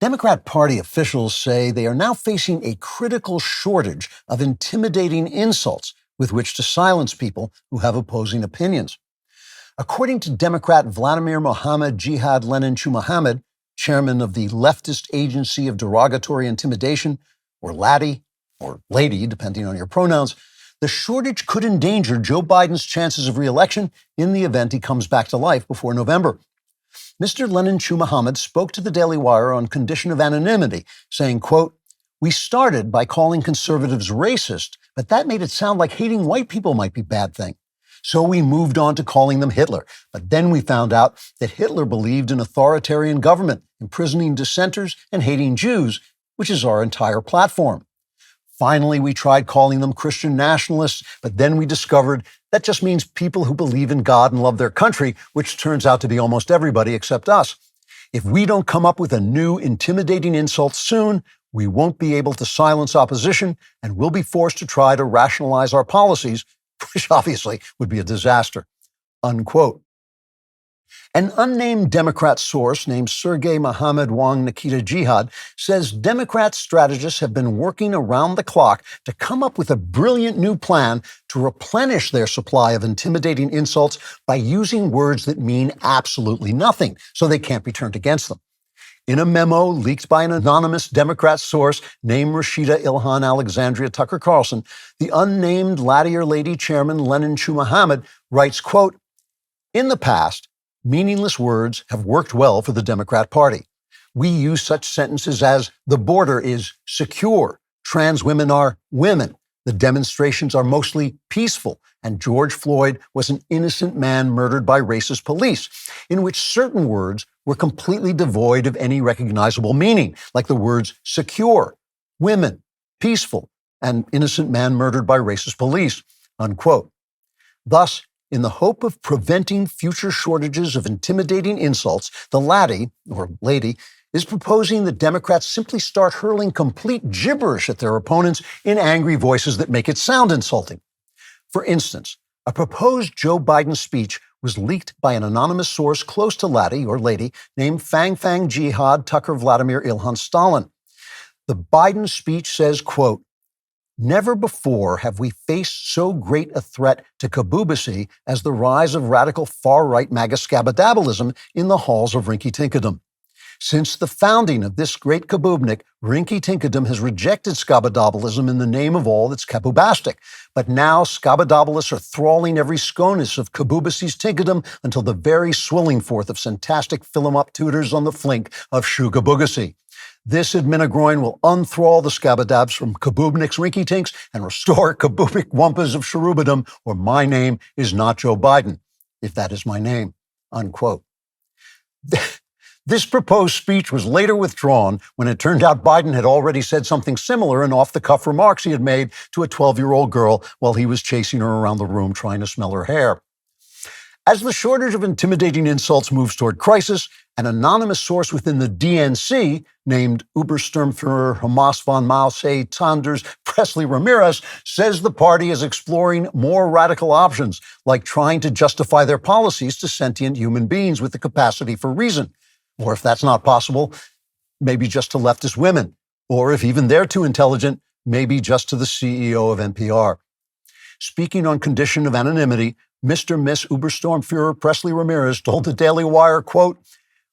Democrat Party officials say they are now facing a critical shortage of intimidating insults with which to silence people who have opposing opinions. According to Democrat Vladimir Mohammed Jihad Leninchu Mohammed, chairman of the leftist Agency of Derogatory Intimidation, or LADI, or lady, depending on your pronouns, the shortage could endanger Joe Biden's chances of re-election in the event he comes back to life before November. Mr. Leninchu Mohammed spoke to the Daily Wire on condition of anonymity, saying, quote, "We started by calling conservatives racist, but that made it sound like hating white people might be a bad thing. So we moved on to calling them Hitler. But then we found out that Hitler believed in authoritarian government, imprisoning dissenters, and hating Jews, which is our entire platform. Finally, we tried calling them Christian nationalists, but then we discovered that just means people who believe in God and love their country, which turns out to be almost everybody except us. If we don't come up with a new intimidating insult soon, we won't be able to silence opposition and we'll be forced to try to rationalize our policies, which obviously would be a disaster," unquote. An unnamed Democrat source named Sergei Mohammed Wang Nikita Jihad says Democrat strategists have been working around the clock to come up with a brilliant new plan to replenish their supply of intimidating insults by using words that mean absolutely nothing, so they can't be turned against them. In a memo leaked by an anonymous Democrat source named Rashida Ilhan Alexandria Tucker Carlson, the unnamed Latier Lady chairman Leninchu Mohammed writes, quote, "In the past, meaningless words have worked well for the Democrat Party. We use such sentences as, the border is secure, trans women are women, the demonstrations are mostly peaceful, and George Floyd was an innocent man murdered by racist police, in which certain words were completely devoid of any recognizable meaning, like the words secure, women, peaceful, and innocent man murdered by racist police," unquote. Thus, in the hope of preventing future shortages of intimidating insults, the laddie, or lady, is proposing that Democrats simply start hurling complete gibberish at their opponents in angry voices that make it sound insulting. For instance, a proposed Joe Biden speech was leaked by an anonymous source close to laddie, or lady, named Fang Fang Jihad Tucker Vladimir Ilhan Stalin. The Biden speech says, quote, "Never before have we faced so great a threat to kaboobasy as the rise of radical far-right MAGA scabadabblism in the halls of rinky-tinkadom. Since the founding of this great kaboobnik, rinky-tinkadom has rejected scabadablism in the name of all that's kaboobastic. But now scabadablists are thralling every sconus of kaboobasy's tinkadom until the very swilling forth of fantastic fill-em-up tutors on the flink of shugaboogasi. This adminigroin will unthrall the scabadabs from kaboobniks rinky-tinks and restore kaboobic wumpas of cherubadom, or my name is not Joe Biden, if that is my name," unquote. This proposed speech was later withdrawn when it turned out Biden had already said something similar in off-the-cuff remarks he had made to a 12-year-old girl while he was chasing her around the room trying to smell her hair. As the shortage of intimidating insults moves toward crisis, an anonymous source within the DNC, named Obersturmführer Hamas von Mausay Sanders Presley Ramirez, says the party is exploring more radical options, like trying to justify their policies to sentient human beings with the capacity for reason. Or if that's not possible, maybe just to leftist women. Or if even they're too intelligent, maybe just to the CEO of NPR. Speaking on condition of anonymity, Mr. Miss Obersturmführer Presley Ramirez told the Daily Wire, quote,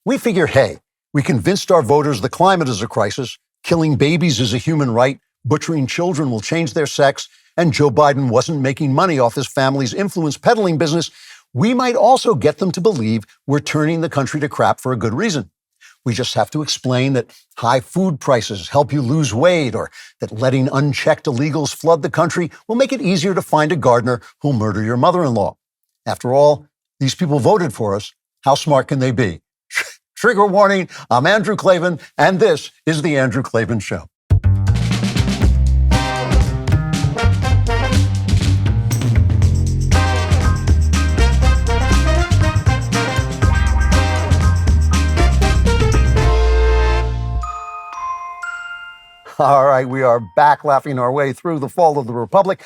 "We figure, hey, we convinced our voters the climate is a crisis, killing babies is a human right, butchering children will change their sex, and Joe Biden wasn't making money off his family's influence peddling business. We might also get them to believe we're turning the country to crap for a good reason. We just have to explain that high food prices help you lose weight, or that letting unchecked illegals flood the country will make it easier to find a gardener who'll murder your mother-in-law. After all, these people voted for us. How smart can they be?" Trigger warning, I'm Andrew Klavan, and this is The Andrew Klavan Show. All right, we are back laughing our way through the fall of the Republic.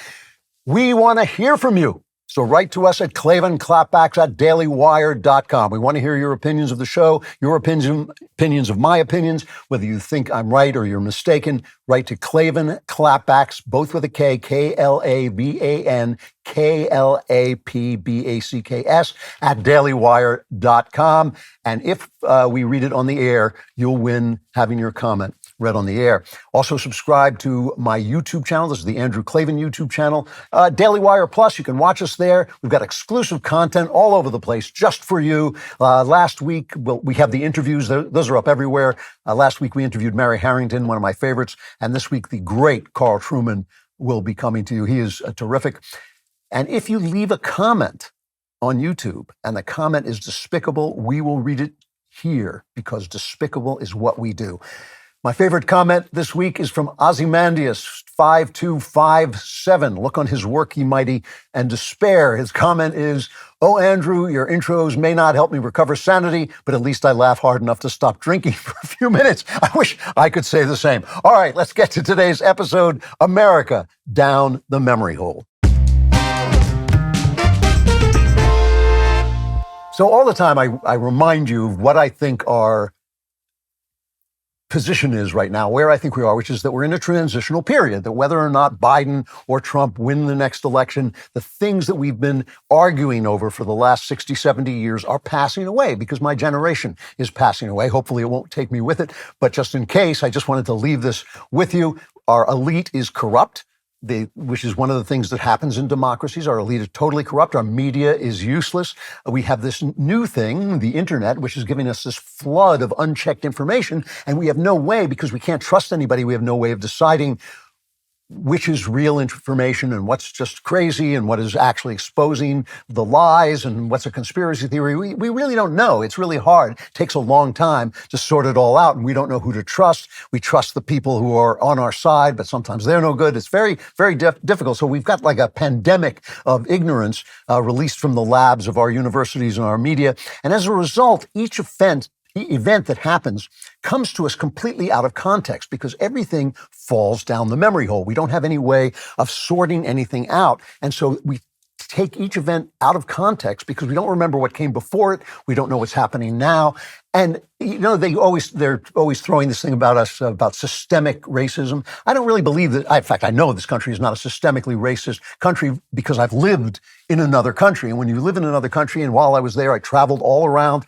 We want to hear from you. So write to us at Klavan Klapbacks at DailyWire.com. We want to hear your opinions of the show, your opinions of my opinions, whether you think I'm right or you're mistaken. Write to Klavan Klapbacks, both with a K, Klavan, Klapbacks at DailyWire.com. And if we read it on the air, you'll win having your comment read on the air. Also subscribe to my YouTube channel. This is the Andrew Klavan YouTube channel. Daily Wire Plus, you can watch us there. We've got exclusive content all over the place just for you. Last week, we have the interviews. Those are up everywhere. Last week, we interviewed Mary Harrington, one of my favorites. And this week, the great Carl Trueman will be coming to you. He is terrific. And if you leave a comment on YouTube and the comment is despicable, we will read it here because despicable is what we do. My favorite comment this week is from Ozymandias5257. Look on his work, ye mighty, and despair. His comment is, "Oh, Andrew, your intros may not help me recover sanity, but at least I laugh hard enough to stop drinking for a few minutes." I wish I could say the same. All right, let's get to today's episode, America Down the Memory Hole. So all the time I remind you of what I think our position is right now, where I think we are, which is that we're in a transitional period, that whether or not Biden or Trump win the next election, the things that we've been arguing over for the last 60, 70 years are passing away because my generation is passing away. Hopefully it won't take me with it, but just in case, I just wanted to leave this with you. Our elite is corrupt. Which is one of the things that happens in democracies. Our elite is totally corrupt. Our media is useless. We have this new thing, the internet, which is giving us this flood of unchecked information. And we have no way, because we can't trust anybody, we have no way of deciding which is real information and what's just crazy and what is actually exposing the lies and what's a conspiracy theory. We really don't know. It's really hard. It takes a long time to sort it all out, and we don't know who to trust. We trust the people who are on our side, but sometimes they're no good. It's very, very difficult. So we've got like a pandemic of ignorance released from the labs of our universities and our media. And as a result, each event that happens comes to us completely out of context because everything falls down the memory hole. We don't have any way of sorting anything out. And so we take each event out of context because we don't remember what came before it. We don't know what's happening now. And, you know, they're always throwing this thing about us, about systemic racism. I don't really believe that. In fact, I know this country is not a systemically racist country because I've lived in another country. And when you live in another country, and while I was there, I traveled all around,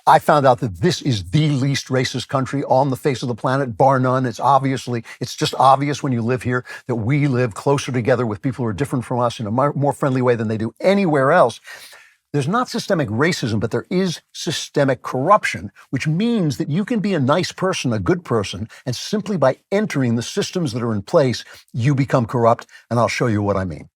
I found out that this is the least racist country on the face of the planet, bar none. It's just obvious when you live here that we live closer together with people who are different from us in a more friendly way than they do anywhere else. There's not systemic racism, but there is systemic corruption, which means that you can be a nice person, a good person, and simply by entering the systems that are in place, you become corrupt. And I'll show you what I mean.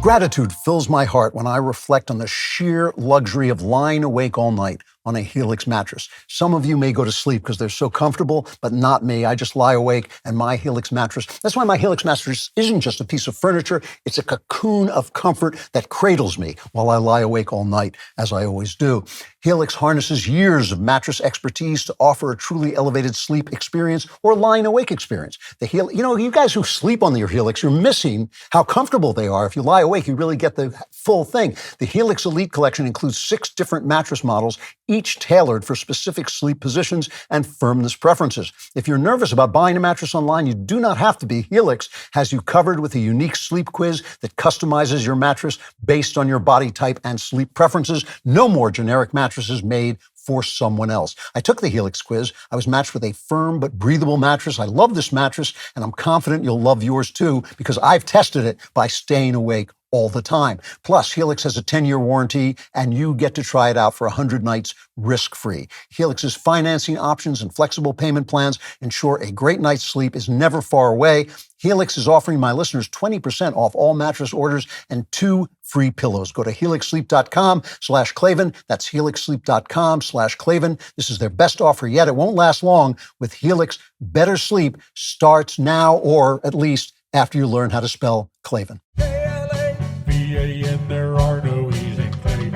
Gratitude fills my heart when I reflect on the sheer luxury of lying awake all night on a Helix mattress. Some of you may go to sleep because they're so comfortable, but not me. I just lie awake and my Helix mattress. That's why my Helix mattress isn't just a piece of furniture. It's a cocoon of comfort that cradles me while I lie awake all night, as I always do. Helix harnesses years of mattress expertise to offer a truly elevated sleep experience or lying awake experience. You guys who sleep on your Helix, you're missing how comfortable they are. If you lie awake, you really get the full thing. The Helix Elite Collection includes 6 different mattress models, each tailored for specific sleep positions and firmness preferences. If you're nervous about buying a mattress online, you do not have to be. Helix has you covered with a unique sleep quiz that customizes your mattress based on your body type and sleep preferences. No more generic mattresses made for someone else. I took the Helix quiz. I was matched with a firm but breathable mattress. I love this mattress, and I'm confident you'll love yours too because I've tested it by staying awake all the time. Plus, Helix has a 10-year warranty, and you get to try it out for 100 nights risk-free. Helix's financing options and flexible payment plans ensure a great night's sleep is never far away. Helix is offering my listeners 20% off all mattress orders and 2 free pillows. Go to helixsleep.com/Klavan. That's helixsleep.com/Klavan. This is their best offer yet. It won't last long. With Helix, better sleep starts now, or at least after you learn how to spell Klavan. K-L-A-V-A-N, there are no E's in Klavan.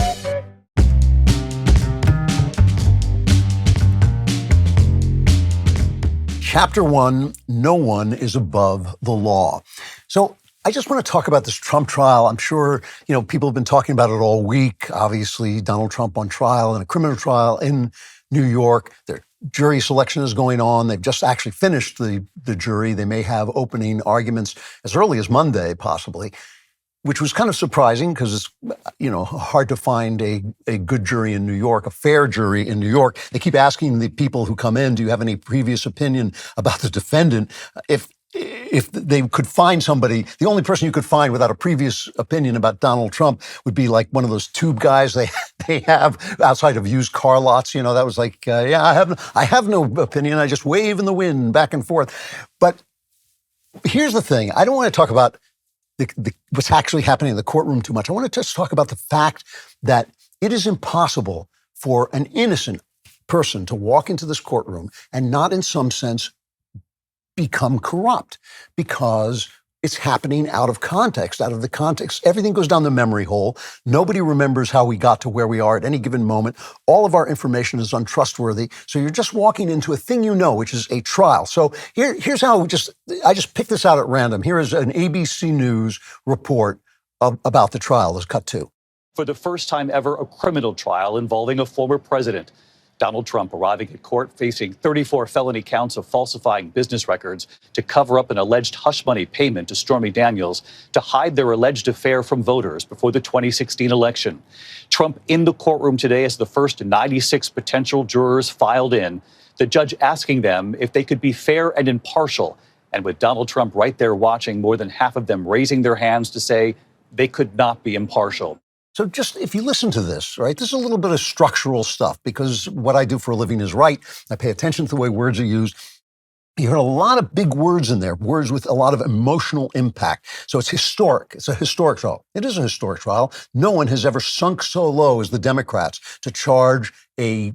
Chapter 1, No One is Above the Law. So I just want to talk about this Trump trial. I'm sure, people have been talking about it all week. Obviously, Donald Trump on trial in a criminal trial in New York. Their jury selection is going on. They've just actually finished the jury. They may have opening arguments as early as Monday, possibly, which was kind of surprising because it's, hard to find a good jury in New York, a fair jury in New York. They keep asking the people who come in, do you have any previous opinion about the defendant? If they could find somebody, the only person you could find without a previous opinion about Donald Trump would be like one of those tube guys they have outside of used car lots. That was like, I have no opinion. I just wave in the wind back and forth. But here's the thing. I don't want to talk about what's actually happening in the courtroom too much. I want to just talk about the fact that it is impossible for an innocent person to walk into this courtroom and not in some sense become corrupt, because it's happening out of context, out of the context. Everything goes down the memory hole. Nobody remembers how we got to where we are at any given moment. All of our information is untrustworthy. So you're just walking into a thing which is a trial. So here's how I just picked this out at random. Here is an ABC News report about the trial. Let's cut to. For the first time ever, a criminal trial involving a former president. Donald Trump arriving at court facing 34 felony counts of falsifying business records to cover up an alleged hush money payment to Stormy Daniels to hide their alleged affair from voters before the 2016 election. Trump in the courtroom today as the first 96 potential jurors filed in, the judge asking them if they could be fair and impartial. And with Donald Trump right there watching, more than half of them raising their hands to say they could not be impartial. So just if you listen to this, right, this is a little bit of structural stuff because what I do for a living is write. I pay attention to the way words are used. You heard a lot of big words in there, words with a lot of emotional impact. So it's historic. It's a historic trial. It is a historic trial. No one has ever sunk so low as the Democrats to charge a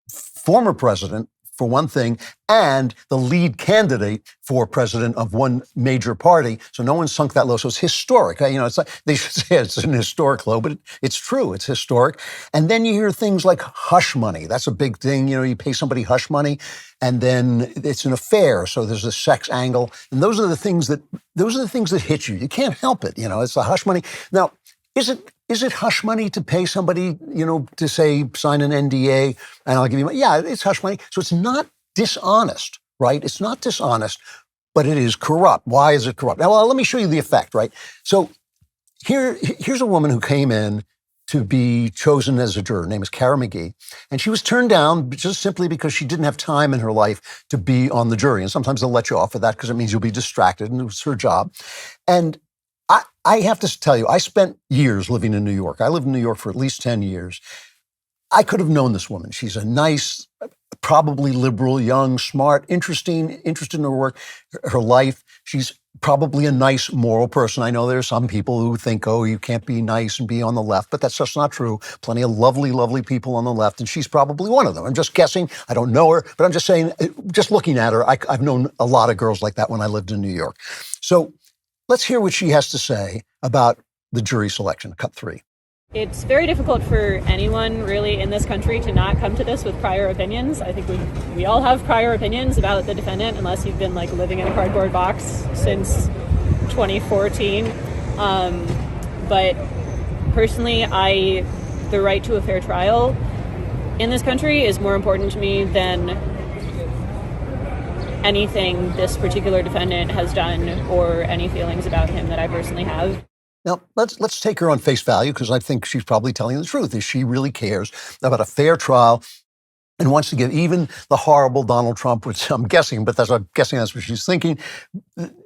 former president, for one thing, and the lead candidate for president of one major party. So no one sunk that low. So it's historic. It's like they should say it's an historic low, but it's true. It's historic. And then you hear things like hush money. That's a big thing. You pay somebody hush money, and then it's an affair. So there's a sex angle, and those are the things that hit you. You can't help it. It's the hush money. Now, is it hush money to pay somebody, to say, sign an NDA and I'll give you money? Yeah, it's hush money. So it's not dishonest, right? It's not dishonest, but it is corrupt. Why is it corrupt? Now, well, let me show you the effect, right? So here's a woman who came in to be chosen as a juror. Her name is Kara McGee. And she was turned down just simply because she didn't have time in her life to be on the jury. And sometimes they'll let you off of that because it means you'll be distracted, and it was her job. And I have to tell you, I spent years living in New York. I lived in New York for at least 10 years. I could have known this woman. She's a nice, probably liberal, young, smart, interested in her work, her life. She's probably a nice, moral person. I know there are some people who think, oh, you can't be nice and be on the left, but that's just not true. Plenty of lovely, lovely people on the left, and she's probably one of them. I'm just guessing. I don't know her, but I'm just saying, just looking at her, I've known a lot of girls like that when I lived in New York. So let's hear what she has to say about the jury selection. Cut 3. It's very difficult for anyone really in this country to not come to this with prior opinions. I think we all have prior opinions about the defendant, unless you've been living in a cardboard box since 2014. But personally, the right to a fair trial in this country is more important to me than anything this particular defendant has done or any feelings about him that I personally have. Now, let's take her on face value, because I think she's probably telling the truth. Is she really cares about a fair trial and wants to give even the horrible Donald Trump, which I'm guessing, but I'm guessing that's what she's thinking.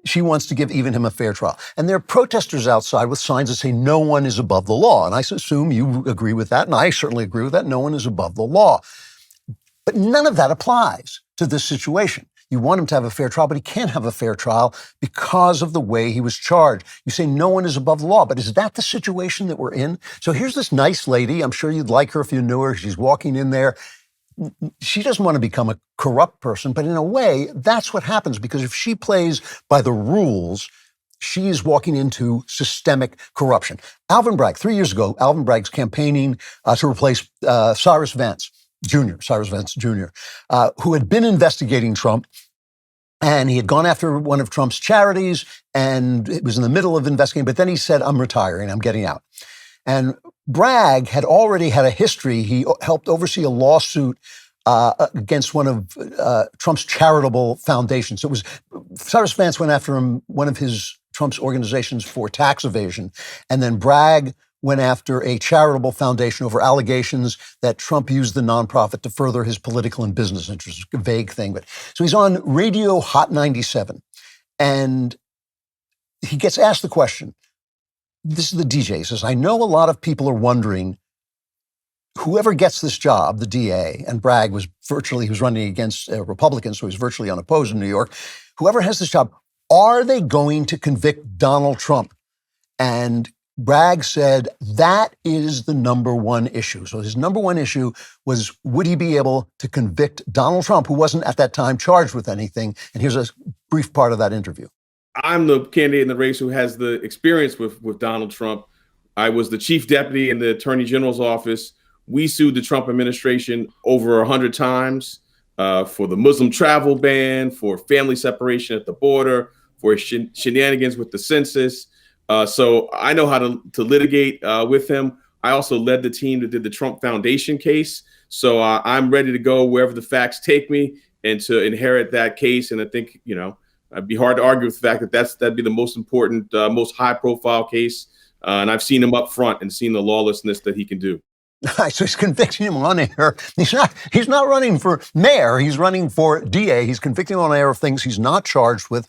She wants to give even him a fair trial. And there are protesters outside with signs that say no one is above the law. And I assume you agree with that, and I certainly agree with that. No one is above the law. But none of that applies to this situation. You want him to have a fair trial, but he can't have a fair trial because of the way he was charged. You say no one is above the law, but is that the situation that we're in? So here's this nice lady. I'm sure you'd like her if you knew her. She's walking in there. She doesn't want to become a corrupt person, but in a way, that's what happens, because if she plays by the rules, she is walking into systemic corruption. Alvin Bragg, 3 years ago, Alvin Bragg's campaigning to replace Cyrus Vance Jr., who had been investigating Trump. And he had gone after one of Trump's charities, and it was in the middle of investigating, but then he said, I'm retiring, I'm getting out. And Bragg had already had a history. He helped oversee a lawsuit against one of Trump's charitable foundations. So it was Cyrus Vance went after him, one of Trump's organizations, for tax evasion. And then Bragg went after a charitable foundation over allegations that Trump used the nonprofit to further his political and business interests. A vague thing. But so he's on Radio Hot 97. And he gets asked the question. This is the DJ. He says, I know a lot of people are wondering, whoever gets this job, the DA, and Bragg was running against Republicans, so he's virtually unopposed in New York. Whoever has this job, are they going to convict Donald Trump? And Bragg said that is the number one issue. So his number one issue was, would he be able to convict Donald Trump, who wasn't at that time charged with anything? And here's a brief part of that interview. I'm the candidate in the race who has the experience with Donald Trump. I was the chief deputy in the Attorney General's office. We sued the Trump administration over 100 times for the Muslim travel ban, for family separation at the border, for shenanigans with the census. So I know how to litigate with him. I also led the team that did the Trump Foundation case. So I'm ready to go wherever the facts take me and to inherit that case. And I think, it'd be hard to argue with the fact that that'd be the most important, most high profile case. And I've seen him up front and seen the lawlessness that he can do. So he's convicting him on air. He's not running for mayor. He's running for DA. He's convicting him on air of things he's not charged with.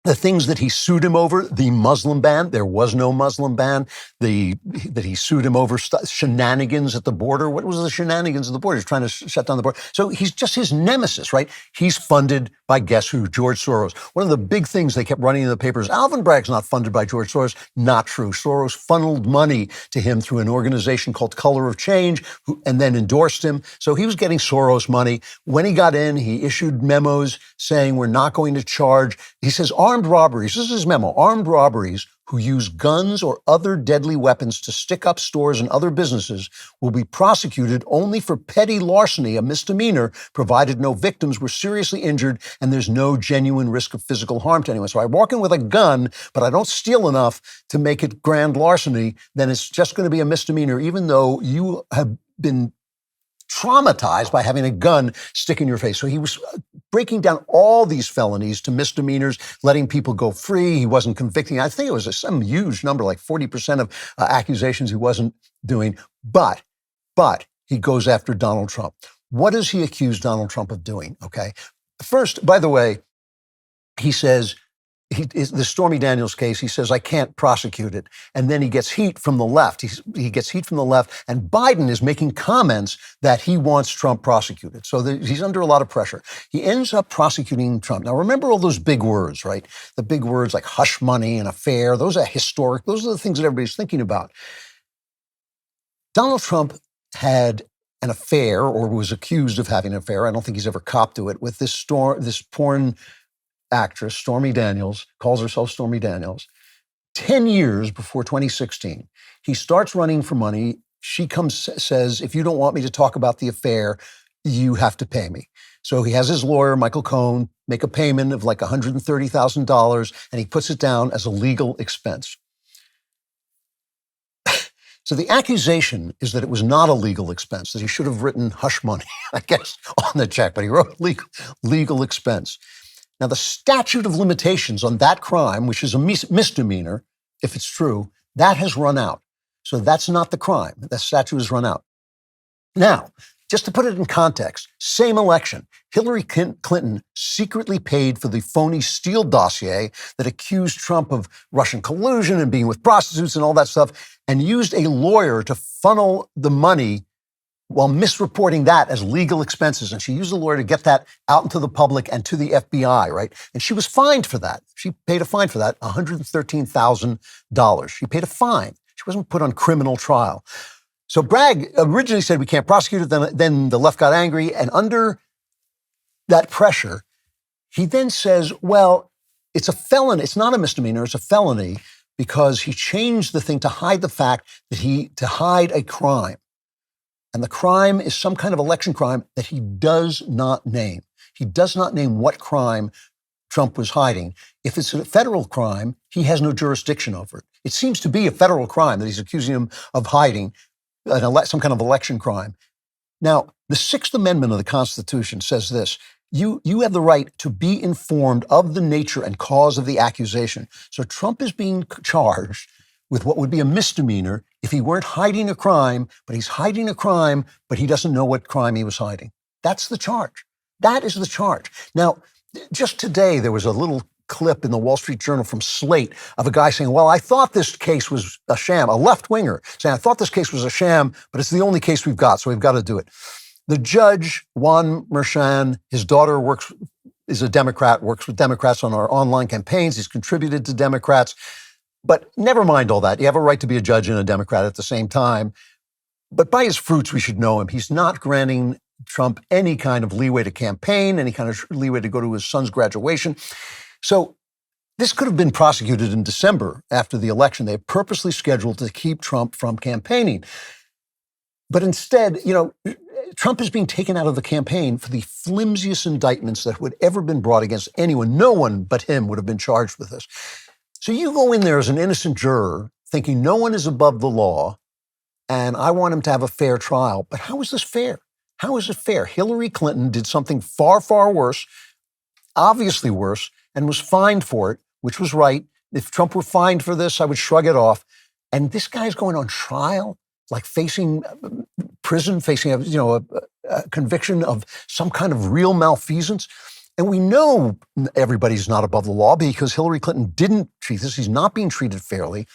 The things that he sued him over, the Muslim ban, there was no Muslim ban. That he sued him over shenanigans at the border. What was the shenanigans at the border? He's trying to shut down the border. So he's just his nemesis, right? He's funded by, guess who? George Soros. One of the big things they kept running in the papers, Alvin Bragg's not funded by George Soros. Not true. Soros funneled money to him through an organization called Color of Change, and then endorsed him. So he was getting Soros money. When he got in, he issued memos saying, we're not going to charge. He says, armed robberies, this is his memo, armed robberies who use guns or other deadly weapons to stick up stores and other businesses will be prosecuted only for petty larceny, a misdemeanor, provided no victims were seriously injured and there's no genuine risk of physical harm to anyone. So I walk in with a gun, but I don't steal enough to make it grand larceny, then it's just going to be a misdemeanor, even though you have been traumatized by having a gun stick in your face. So he was breaking down all these felonies to misdemeanors, letting people go free. He wasn't convicting. I think it was some huge number, like 40% of accusations he wasn't doing. But he goes after Donald Trump. What does he accuse Donald Trump of doing? Okay. First, by the way, he says, the Stormy Daniels case, he says, I can't prosecute it. And then he gets heat from the left. He gets heat from the left. And Biden is making comments that he wants Trump prosecuted. So he's under a lot of pressure. He ends up prosecuting Trump. Now, remember all those big words, right? The big words like hush money and affair. Those are historic. Those are the things that everybody's thinking about. Donald Trump had an affair, or was accused of having an affair. I don't think he's ever copped to it, with this porn actress, Stormy Daniels, calls herself Stormy Daniels. 10 years before 2016, he starts running for money. She says, if you don't want me to talk about the affair, you have to pay me. So he has his lawyer, Michael Cohen, make a payment of like $130,000, and he puts it down as a legal expense. So the accusation is that it was not a legal expense, that he should have written hush money, I guess, on the check, but he wrote legal expense. Now, the statute of limitations on that crime, which is a misdemeanor, if it's true, that has run out. So that's not the crime. The statute has run out. Now, just to put it in context, same election, Hillary Clinton secretly paid for the phony Steele dossier that accused Trump of Russian collusion and being with prostitutes and all that stuff, and used a lawyer to funnel the money while misreporting that as legal expenses. And she used a lawyer to get that out into the public and to the FBI, right? And she was fined for that. She paid a fine for that, $113,000. She paid a fine. She wasn't put on criminal trial. So Bragg originally said we can't prosecute it. Then the left got angry. And under that pressure, he then says, well, it's a felony. It's not a misdemeanor. It's a felony because he changed the thing to hide the fact that to hide a crime. And the crime is some kind of election crime that he does not name. He does not name what crime Trump was hiding. If it's a federal crime, he has no jurisdiction over it. It seems to be a federal crime that he's accusing him of hiding, some kind of election crime. Now, the Sixth Amendment of the Constitution says this: you have the right to be informed of the nature and cause of the accusation. So Trump is being charged with what would be a misdemeanor if he weren't hiding a crime, but he's hiding a crime, but he doesn't know what crime he was hiding. That's the charge. That is the charge. Now, just today, there was a little clip in the Wall Street Journal from Slate of a guy saying, well, I thought this case was a sham, a left-winger saying, I thought this case was a sham, but it's the only case we've got, so we've got to do it. The judge, Juan Merchan, his daughter is a Democrat, works with Democrats on our online campaigns. He's contributed to Democrats. But never mind all that. You have a right to be a judge and a Democrat at the same time. But by his fruits, we should know him. He's not granting Trump any kind of leeway to campaign, any kind of leeway to go to his son's graduation. So this could have been prosecuted in December after the election. They purposely scheduled to keep Trump from campaigning. But instead, Trump is being taken out of the campaign for the flimsiest indictments that would ever been brought against anyone. No one but him would have been charged with this. So you go in there as an innocent juror thinking no one is above the law and I want him to have a fair trial. But how is this fair? How is it fair? Hillary Clinton did something far, far worse, obviously worse, and was fined for it, which was right. If Trump were fined for this, I would shrug it off. And this guy's going on trial, like facing prison, facing a conviction of some kind of real malfeasance. And we know everybody's not above the law because Hillary Clinton didn't treat this. He's not being treated fairly.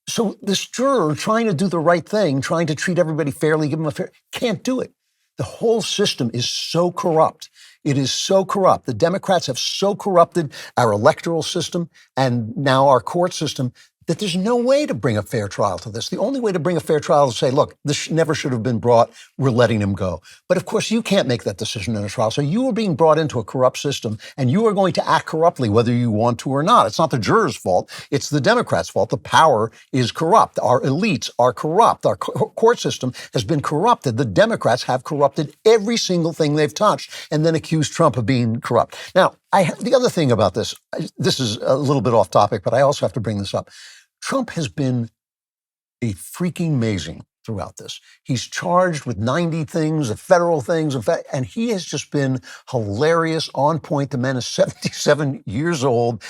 So this juror trying to do the right thing, trying to treat everybody fairly, give him a fair, can't do it. The whole system is so corrupt. It is so corrupt. The Democrats have so corrupted our electoral system and now our court system that there's no way to bring a fair trial to this. The only way to bring a fair trial is to say, look, this never should have been brought. We're letting him go. But of course, you can't make that decision in a trial. So you are being brought into a corrupt system and you are going to act corruptly whether you want to or not. It's not the juror's fault. It's the Democrats' fault. The power is corrupt. Our elites are corrupt. Our court system has been corrupted. The Democrats have corrupted every single thing they've touched and then accused Trump of being corrupt. Now, the other thing about this is a little bit off topic, but I also have to bring this up. Trump has been a freaking amazing throughout this. He's charged with 90 things, the federal things, and he has just been hilarious, on point. The man is 77 years old.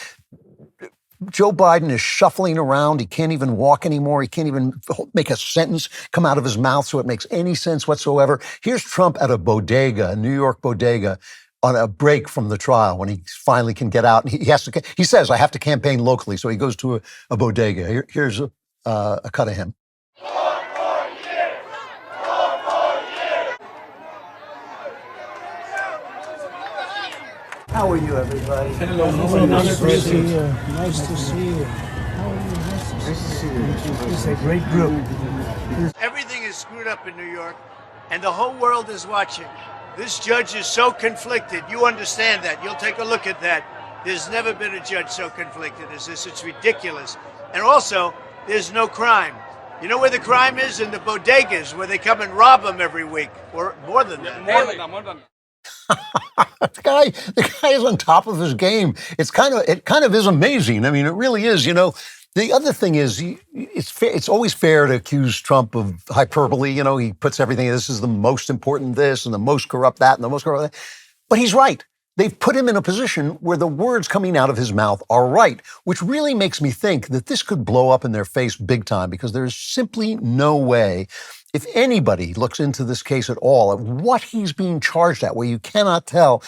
Joe Biden is shuffling around. He can't even walk anymore. He can't even make a sentence come out of his mouth so it makes any sense whatsoever. Here's Trump at a bodega, a New York bodega, on a break from the trial when he finally can get out. And he says, I have to campaign locally. So he goes to a bodega. Here's a cut of him. How are you, everybody? Hello, nice to see you. Nice to see you. Nice to see you. It's a great group. Everything is screwed up in New York, and the whole world is watching. This judge is so conflicted. You understand that. You'll take a look at that. There's never been a judge so conflicted as this. It's ridiculous. And also, there's no crime. You know where the crime is? In the bodegas, where they come and rob them every week, or more than that. The guy is on top of his game. It kind of is amazing. I mean, it really is. The other thing is, it's always fair to accuse Trump of hyperbole. He puts everything, this is the most important this and the most corrupt that and the most corrupt that. But he's right. They've put him in a position where the words coming out of his mouth are right, which really makes me think that this could blow up in their face big time, because there's simply no way, if anybody looks into this case at all, at what he's being charged at, where you cannot tell.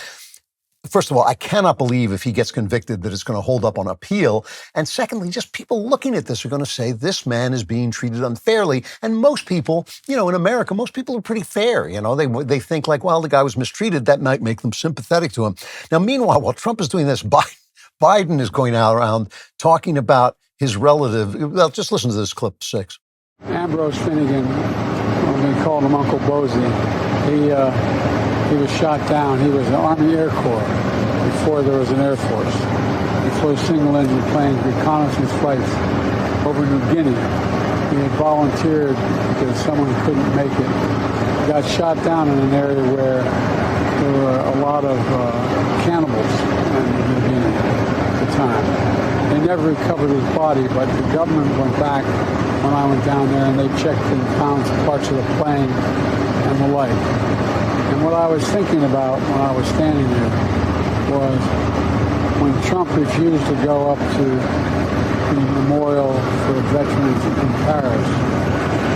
First of all, I cannot believe if he gets convicted that it's going to hold up on appeal. And secondly, just people looking at this are going to say this man is being treated unfairly. And most people, in America, most people are pretty fair. They think like, well, the guy was mistreated. That might make them sympathetic to him. Now, meanwhile, while Trump is doing this, Biden is going out around talking about his relative. Well, just listen to this clip 6. Ambrose Finnegan, we called him Uncle Bozy. He was shot down. He was in the Army Air Corps before there was an Air Force. He flew single-engine planes, reconnaissance flights over New Guinea. He had volunteered because someone couldn't make it. He got shot down in an area where there were a lot of cannibals, and never recovered his body, but the government went back when I went down there and they checked and found parts of the plane and the like. And what I was thinking about when I was standing there was when Trump refused to go up to the memorial for veterans in Paris,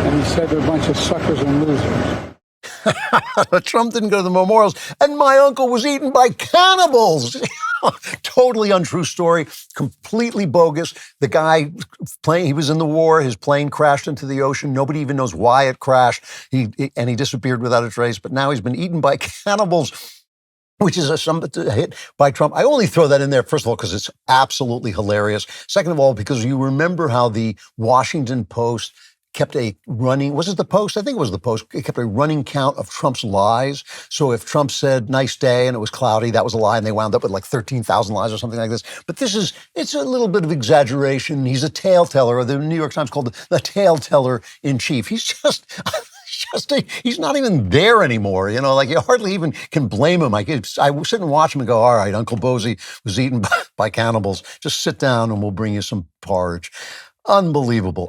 and he said they're a bunch of suckers and losers. Trump didn't go to the memorials, and my uncle was eaten by cannibals. Totally untrue story, completely bogus. The guy, he was in the war, his plane crashed into the ocean. Nobody even knows why it crashed. He disappeared without a trace, but now he's been eaten by cannibals, which is a hit by Trump. I only throw that in there, first of all, because it's absolutely hilarious. Second of all, because you remember how the Washington Post kept a running, was it the Post? I think it was the Post. It kept a running count of Trump's lies. So if Trump said nice day and it was cloudy, that was a lie, and they wound up with like 13,000 lies or something like this. But it's a little bit of exaggeration. He's a tale teller, or the New York Times called the tale teller in chief. He's he's not even there anymore. Like you hardly even can blame him. I sit and watch him and go, all right, Uncle Bozy was eaten by cannibals. Just sit down and we'll bring you some porridge. Unbelievable.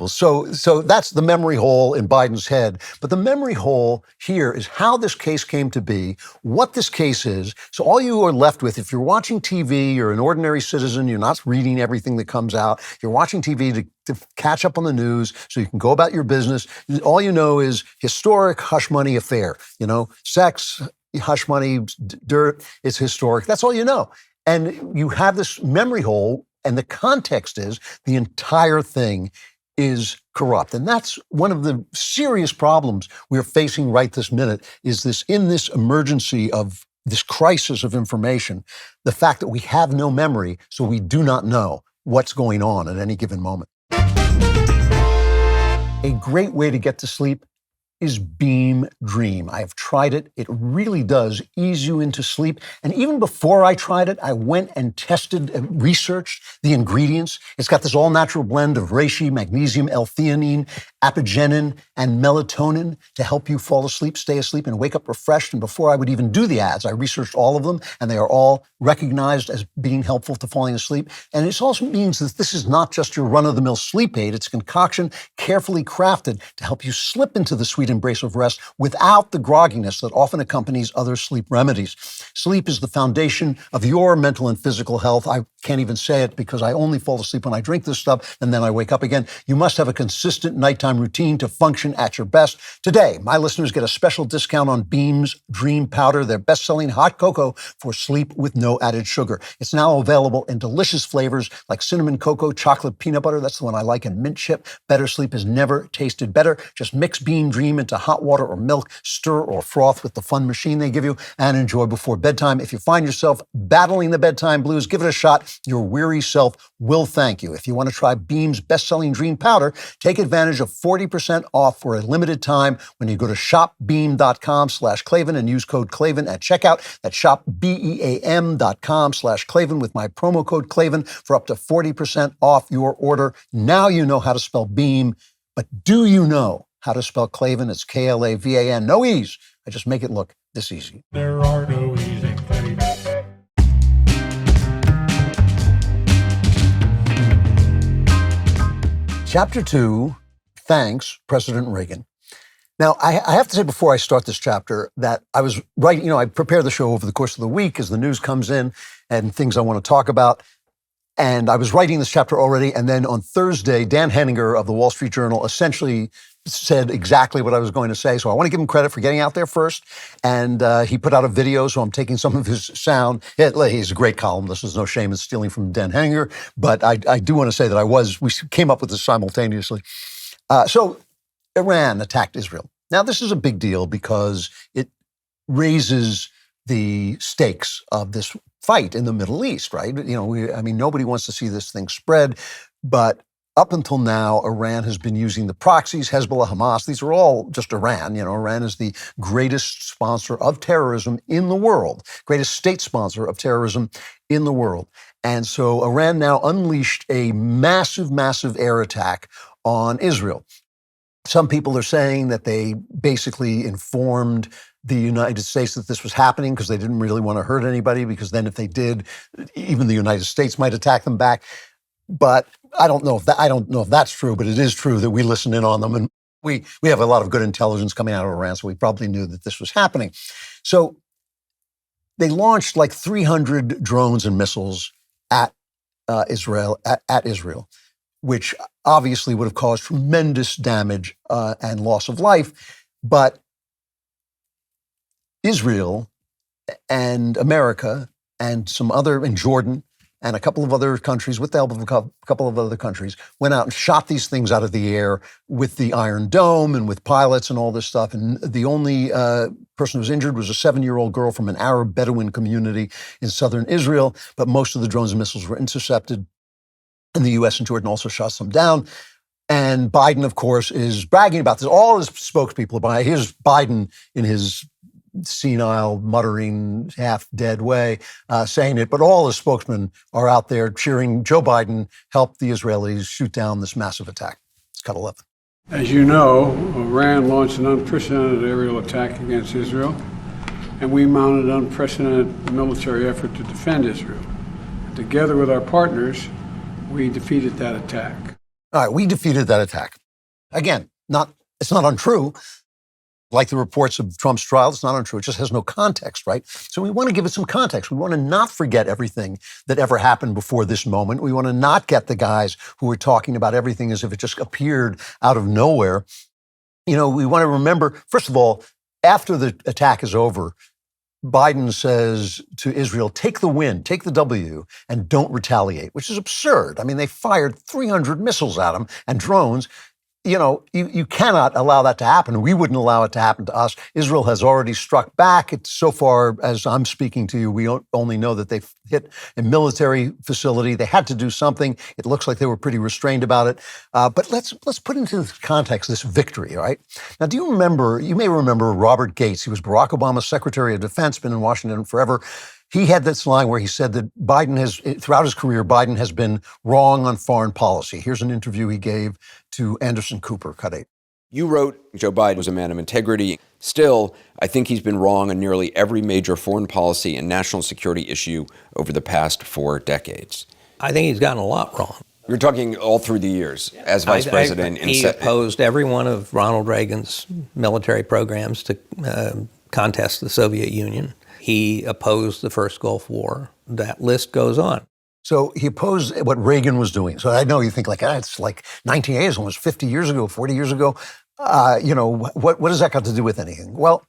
So that's the memory hole in Biden's head. But the memory hole here is how this case came to be, what this case is. So all you are left with, if you're watching TV, you're an ordinary citizen, you're not reading everything that comes out, you're watching TV to catch up on the news so you can go about your business. All you know is historic hush money affair. Sex, hush money, dirt, it's historic. That's all you know. And you have this memory hole. And the context is the entire thing is corrupt. And that's one of the serious problems we're facing right this minute is in this emergency of this crisis of information, the fact that we have no memory, so we do not know what's going on at any given moment. A great way to get to sleep is Beam Dream. I have tried it. It really does ease you into sleep. And even before I tried it, I went and tested and researched the ingredients. It's got this all-natural blend of reishi, magnesium, L-theanine, apigenin, and melatonin to help you fall asleep, stay asleep, and wake up refreshed. And before I would even do the ads, I researched all of them, and they are all recognized as being helpful to falling asleep. And it also means that this is not just your run-of-the-mill sleep aid. It's a concoction carefully crafted to help you slip into the sweet embrace of rest without the grogginess that often accompanies other sleep remedies. Sleep is the foundation of your mental and physical health. I can't even say it because I only fall asleep when I drink this stuff, and then I wake up again. You must have a consistent nighttime routine to function at your best. Today, my listeners get a special discount on Beam's Dream Powder, their best-selling hot cocoa for sleep with no added sugar. It's now available in delicious flavors like cinnamon cocoa, chocolate peanut butter, that's the one I like, and mint chip. Better sleep has never tasted better. Just mix Beam Dream into hot water or milk, stir or froth with the fun machine they give you, and enjoy before bedtime. If you find yourself battling the bedtime blues, give it a shot. Your weary self will thank you. If you want to try Beam's best-selling Dream Powder, take advantage of 40% off for a limited time when you go to shopbeam.com/Klavan and use code Klavan at checkout. That's shopbeam.com/Klavan with my promo code Klavan for up to 40% off your order. Now you know how to spell Beam, but do you know how to spell Klavan? It's Klavan. No E's. I just make it look this easy. There are no E's in Klavan. Chapter 2, Thanks, President Reagan. Now, I have to say before I start this chapter that I was writing, I prepare the show over the course of the week as the news comes in and things I want to talk about. And I was writing this chapter already. And then on Thursday, Dan Henninger of the Wall Street Journal essentially said exactly what I was going to say. So I want to give him credit for getting out there first. And he put out a video, so I'm taking some of his sound. He's a great columnist. There's no shame in stealing from Dan Henninger. But I do want to say that we came up with this simultaneously. So Iran attacked Israel. Now, this is a big deal because it raises the stakes of this fight in the Middle East, right? Nobody wants to see this thing spread, but up until now, Iran has been using the proxies, Hezbollah, Hamas. These are all just Iran. Iran is the greatest sponsor of terrorism in the world, greatest state sponsor of terrorism in the world. And so Iran now unleashed a massive, massive air attack on Israel. Some people are saying that they basically informed the United States that this was happening because they didn't really want to hurt anybody, because then if they did, even the United States might attack them back. But I don't know if that's true, but it is true that we listen in on them, and we have a lot of good intelligence coming out of Iran, so we probably knew that this was happening. So they launched like 300 drones and missiles at Israel, which obviously would have caused tremendous damage and loss of life. But Israel and America and Jordan and a couple of other countries, with the help of a couple of other countries, went out and shot these things out of the air with the Iron Dome and with pilots and all this stuff. And the only person who was injured was a 7-year-old girl from an Arab Bedouin community in southern Israel. But most of the drones and missiles were intercepted. And the U.S. and Jordan also shot some down. And Biden, of course, is bragging about this. All his spokespeople are by. Here's Biden in his senile, muttering, half-dead way, saying it. But all his spokesmen are out there cheering Joe Biden help the Israelis shoot down this massive attack. It's cut 11. As you know, Iran launched an unprecedented aerial attack against Israel, and we mounted an unprecedented military effort to defend Israel. Together with our partners, we defeated that attack. All right, we defeated that attack. Again, it's not untrue. Like the reports of Trump's trial, it's not untrue. It just has no context, right? So we want to give it some context. We want to not forget everything that ever happened before this moment. We want to not get the guys who are talking about everything as if it just appeared out of nowhere. We want to remember, first of all, after the attack is over, Biden says to Israel, take the win, take the W, and don't retaliate, which is absurd. I mean, they fired 300 missiles at them and drones. You cannot allow that to happen. We wouldn't allow it to happen to us. Israel has already struck back. So far as I'm speaking to you, we only know that they've hit a military facility. They had to do something. It looks like they were pretty restrained about it. But let's put into context this victory, all right? Now, you may remember Robert Gates. He was Barack Obama's Secretary of Defense, been in Washington forever. He had this line where he said that throughout his career, Biden has been wrong on foreign policy. Here's an interview he gave to Anderson Cooper, cut 8. You wrote Joe Biden was a man of integrity. Still, I think he's been wrong on nearly every major foreign policy and national security issue over the past 4 decades. I think he's gotten a lot wrong. You're talking all through the years as vice president. He opposed every one of Ronald Reagan's military programs to contest the Soviet Union. He opposed the first Gulf War. That list goes on. So he opposed what Reagan was doing. So I know you think it's like 1980s, almost 50 years ago, 40 years ago. What does that got to do with anything? Well,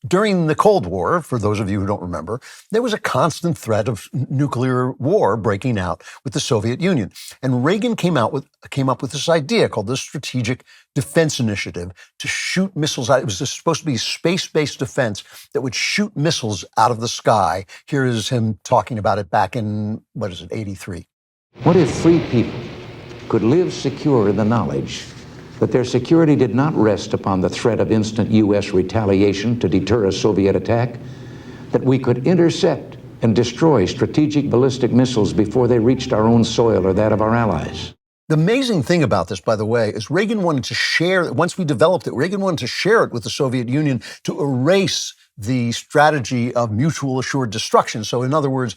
during the Cold War, for those of you who don't remember, there was a constant threat of nuclear war breaking out with the Soviet Union. And Reagan came up with this idea called the Strategic Defense Initiative to shoot missiles out. It was supposed to be space-based defense that would shoot missiles out of the sky. Here is him talking about it back in, 83. What if free people could live secure in the knowledge that their security did not rest upon the threat of instant U.S. retaliation to deter a Soviet attack, that we could intercept and destroy strategic ballistic missiles before they reached our own soil or that of our allies? The amazing thing about this, by the way, is Reagan wanted to share, once we developed it, Reagan wanted to share it with the Soviet Union to erase the strategy of mutual assured destruction. So in other words,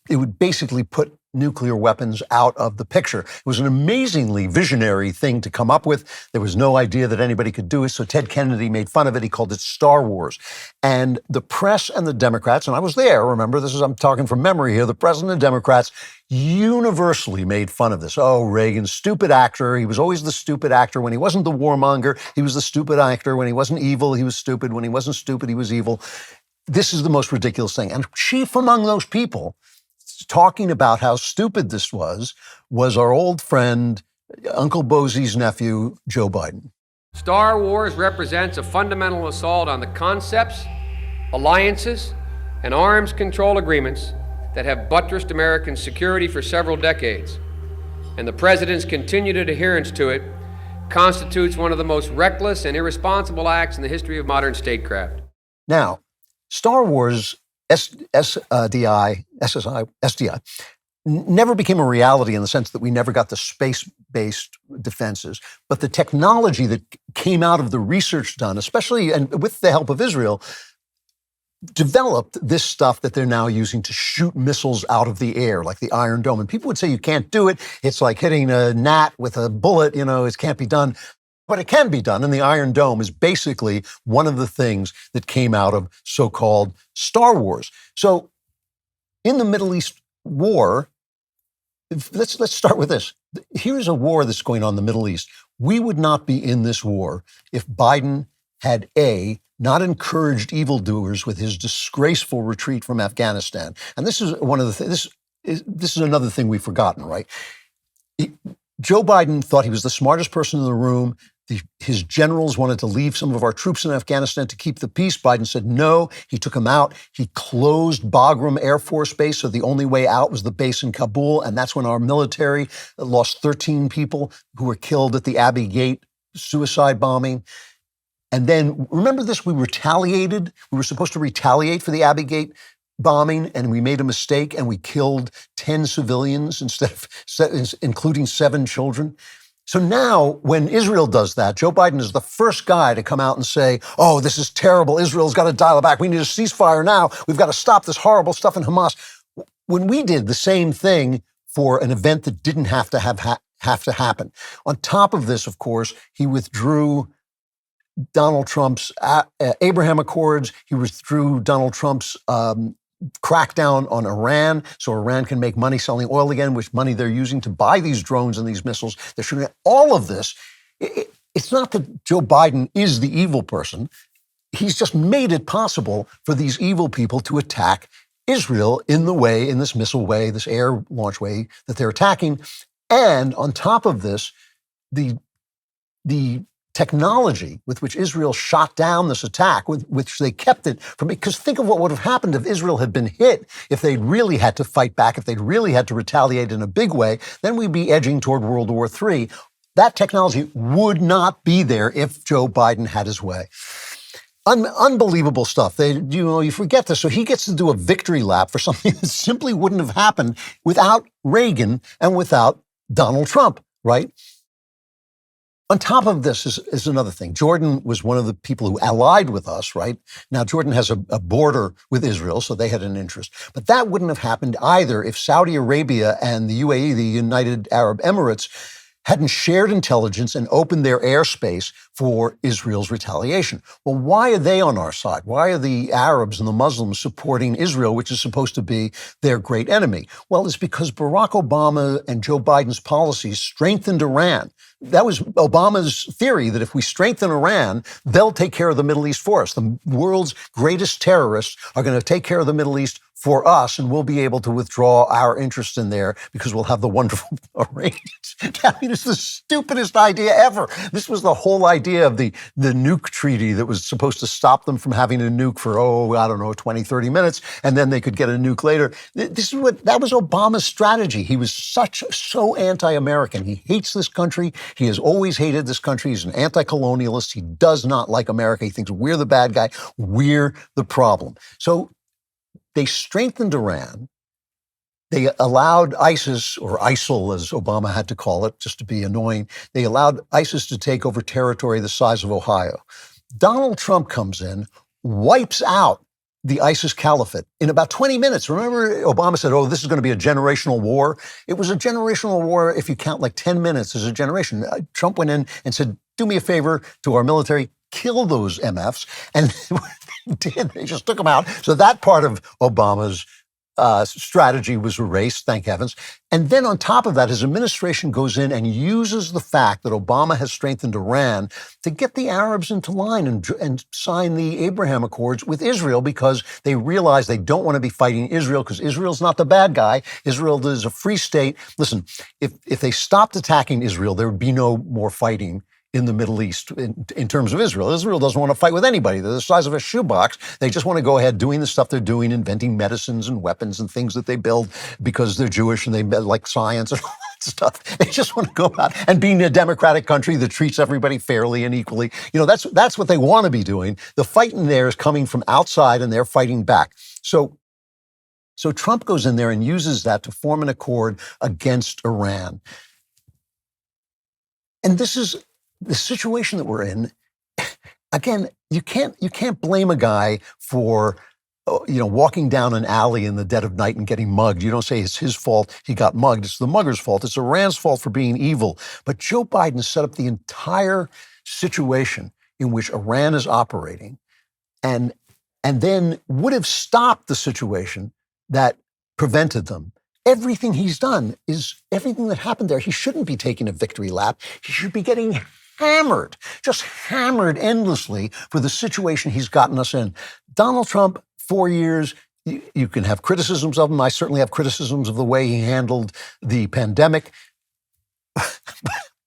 it would basically put nuclear weapons out of the picture. It was an amazingly visionary thing to come up with. There was no idea that anybody could do it. So Ted Kennedy made fun of it. He called it Star Wars. And the press and the Democrats, and I was there, remember, I'm talking from memory here, the press and the Democrats universally made fun of this. Oh, Reagan, stupid actor. He was always the stupid actor. When he wasn't the warmonger, he was the stupid actor. When he wasn't evil, he was stupid. When he wasn't stupid, he was evil. This is the most ridiculous thing. And chief among those people talking about how stupid this was our old friend, Uncle Bosie's nephew, Joe Biden. Star Wars represents a fundamental assault on the concepts, alliances, and arms control agreements that have buttressed American security for several decades. And the president's continued adherence to it constitutes one of the most reckless and irresponsible acts in the history of modern statecraft. Now, Star Wars SDI never became a reality in the sense that we never got the space-based defenses. But the technology that came out of the research done, especially and with the help of Israel, developed this stuff that they're now using to shoot missiles out of the air, like the Iron Dome. And people would say you can't do it. It's like hitting a gnat with a bullet, it can't be done. But it can be done. And the Iron Dome is basically one of the things that came out of so-called Star Wars. So in the Middle East war, let's start with this. Here's a war that's going on in the Middle East. We would not be in this war if Biden had not encouraged evildoers with his disgraceful retreat from Afghanistan. And this is one of the things, this is another thing we've forgotten, right? Joe Biden thought he was the smartest person in the room. His generals wanted to leave some of our troops in Afghanistan to keep the peace. Biden said no. He took them out. He closed Bagram Air Force Base, so the only way out was the base in Kabul. And that's when our military lost 13 people who were killed at the Abbey Gate suicide bombing. And then, remember this, we retaliated. We were supposed to retaliate for the Abbey Gate bombing, and we made a mistake, and we killed 10 civilians including 7 children. So now, when Israel does that, Joe Biden is the first guy to come out and say, oh, this is terrible. Israel's got to dial it back. We need a ceasefire now. We've got to stop this horrible stuff in Hamas. When we did the same thing for an event that didn't have to happen. On top of this, of course, he withdrew Donald Trump's Abraham Accords. He withdrew Donald Trump's crackdown on Iran, so Iran can make money selling oil again, which money they're using to buy these drones and these missiles. They're shooting at all of this. It's not that Joe Biden is the evil person. He's just made it possible for these evil people to attack Israel in this missile way, this air launch way that they're attacking. And on top of this, the technology with which Israel shot down this attack, with which they kept it from, because think of what would have happened if Israel had been hit, if they'd really had to fight back, if they'd really had to retaliate in a big way, then we'd be edging toward World War III. That technology would not be there if Joe Biden had his way. Unbelievable stuff. You forget this. So he gets to do a victory lap for something that simply wouldn't have happened without Reagan and without Donald Trump, right? On top of this is another thing. Jordan was one of the people who allied with us, right? Now, Jordan has a border with Israel, so they had an interest. But that wouldn't have happened either if Saudi Arabia and the UAE, the United Arab Emirates, hadn't shared intelligence and opened their airspace for Israel's retaliation. Well, why are they on our side? Why are the Arabs and the Muslims supporting Israel, which is supposed to be their great enemy? Well, it's because Barack Obama and Joe Biden's policies strengthened Iran. That was Obama's theory, that if we strengthen Iran, they'll take care of the Middle East for us. The world's greatest terrorists are going to take care of the Middle East for us, and we'll be able to withdraw our interest in there because we'll have the wonderful arrangements. I mean, it's the stupidest idea ever. This was the whole idea of the nuke treaty that was supposed to stop them from having a nuke for, 20, 30 minutes, and then they could get a nuke later. That was Obama's strategy. He was so anti-American. He hates this country. He has always hated this country. He's an anti-colonialist. He does not like America. He thinks we're the bad guy. We're the problem. So they strengthened Iran. They allowed ISIS, or ISIL as Obama had to call it, just to be annoying. They allowed ISIS to take over territory the size of Ohio. Donald Trump comes in, wipes out the ISIS caliphate in about 20 minutes. Remember, Obama said, this is going to be a generational war. It was a generational war if you count like 10 minutes as a generation. Trump went in and said, do me a favor to our military, kill those MFs. And they did. They just took them out. So that part of Obama's strategy was erased, thank heavens. And then on top of that, his administration goes in and uses the fact that Obama has strengthened Iran to get the Arabs into line and sign the Abraham Accords with Israel, because they realize they don't want to be fighting Israel, because Israel's not the bad guy. Israel is a free state. Listen, if they stopped attacking Israel, there would be no more fighting in the Middle East in terms of Israel. Israel doesn't want to fight with anybody. They're the size of a shoebox. They just want to go ahead doing the stuff they're doing, inventing medicines and weapons and things that they build because they're Jewish and they like science and all that stuff. They just want to go out and being a democratic country that treats everybody fairly and equally. That's what they want to be doing. The fighting there is coming from outside and they're fighting back. So Trump goes in there and uses that to form an accord against Iran. And this is the situation that we're in. Again, you can't blame a guy for walking down an alley in the dead of night and getting mugged. You don't say it's his fault he got mugged. It's the mugger's fault. It's Iran's fault for being evil. But Joe Biden set up the entire situation in which Iran is operating and then would have stopped the situation that prevented them. Everything he's done is everything that happened there. He shouldn't be taking a victory lap. He should be getting hammered, just hammered endlessly for the situation he's gotten us in. Donald Trump, 4 years, you can have criticisms of him. I certainly have criticisms of the way he handled the pandemic.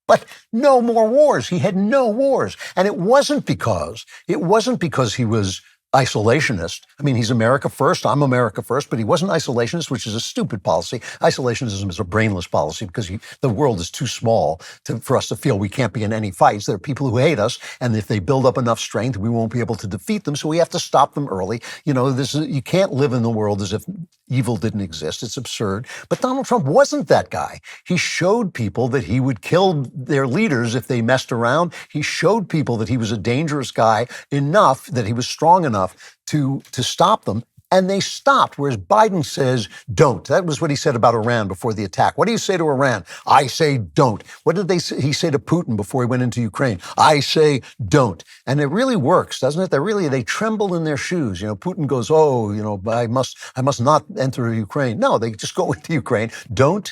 But no more wars. He had no wars. And it wasn't because he was isolationist. I mean, he's America first. I'm America first, but he wasn't isolationist, which is a stupid policy. Isolationism is a brainless policy because the world is too small for us to feel we can't be in any fights. There are people who hate us, and if they build up enough strength, we won't be able to defeat them. So we have to stop them early. You can't live in the world as if evil didn't exist. It's absurd. But Donald Trump wasn't that guy. He showed people that he would kill their leaders if they messed around. He showed people that he was a dangerous guy enough, that he was strong enough to stop them, and they stopped, whereas Biden says, don't. That was what he said about Iran before the attack. What do you say to Iran? I say, don't. What did he say to Putin before he went into Ukraine? I say, don't. And it really works, doesn't it? They tremble in their shoes. Putin goes, I must not enter Ukraine. No, they just go into Ukraine. Don't,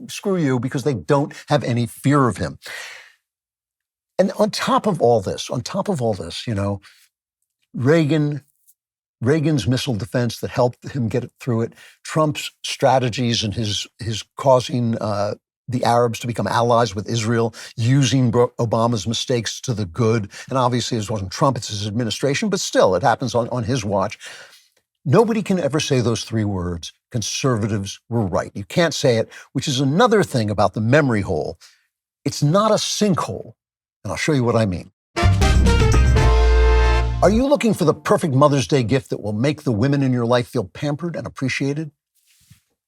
screw you, because they don't have any fear of him. And on top of all this, Reagan's missile defense that helped him get through it, Trump's strategies and his causing the Arabs to become allies with Israel, using Obama's mistakes to the good. And obviously it wasn't Trump, it's his administration, but still it happens on his watch. Nobody can ever say those three words, conservatives were right. You can't say it, which is another thing about the memory hole. It's not a sinkhole. And I'll show you what I mean. Are you looking for the perfect Mother's Day gift that will make the women in your life feel pampered and appreciated?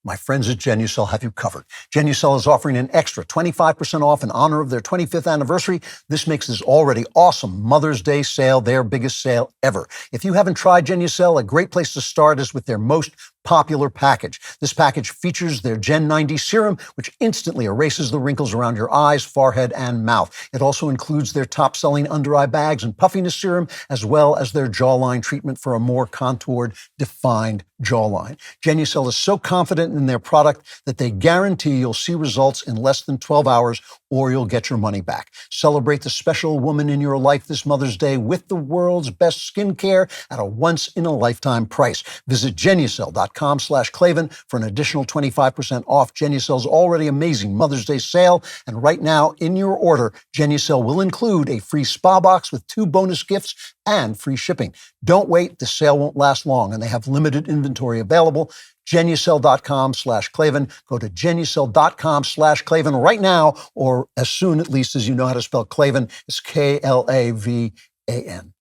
My friends at Genucel have you covered. Genucel is offering an extra 25% off in honor of their 25th anniversary. This makes this already awesome Mother's Day sale their biggest sale ever. If you haven't tried Genucel, a great place to start is with their most popular package. This package features their Gen 90 serum, which instantly erases the wrinkles around your eyes, forehead, and mouth. It also includes their top-selling under-eye bags and puffiness serum, as well as their jawline treatment for a more contoured, defined jawline. Genucel is so confident in their product that they guarantee you'll see results in less than 12 hours or you'll get your money back. Celebrate the special woman in your life this Mother's Day with the world's best skincare at a once-in-a-lifetime price. Visit Genucel.com/Klavan for an additional 25% off Genucel's already amazing Mother's Day sale. And right now, in your order, Genucel will include a free spa box with 2 bonus gifts and free shipping. Don't wait. The sale won't last long, and they have limited inventory available. Genucel.com/Klavan. Go to Genucel.com/Klavan right now, or as soon, at least, as you know how to spell Klavan. It's Klavan.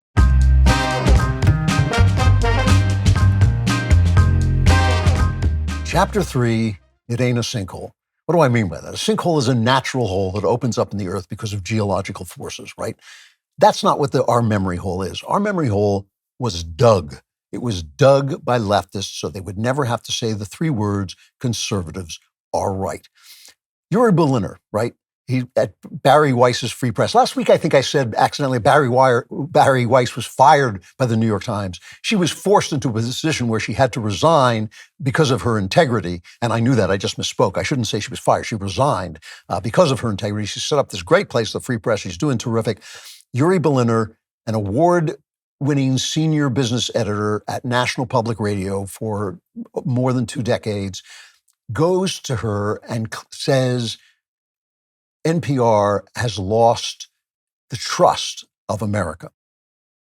Chapter 3, it ain't a sinkhole. What do I mean by that? A sinkhole is a natural hole that opens up in the earth because of geological forces, right? That's not what our memory hole is. Our memory hole was dug. It was dug by leftists so they would never have to say the 3 words, conservatives are right. Yuri Berliner, right? He at Barry Weiss's Free Press. Last week, I think I said accidentally Barry Weiss was fired by the New York Times. She was forced into a position where she had to resign because of her integrity. And I knew that. I just misspoke. I shouldn't say she was fired. She resigned because of her integrity. She set up this great place, the Free Press. She's doing terrific. Yuri Berliner, an award-winning senior business editor at National Public Radio for more than 2 decades, goes to her and says, NPR has lost the trust of America.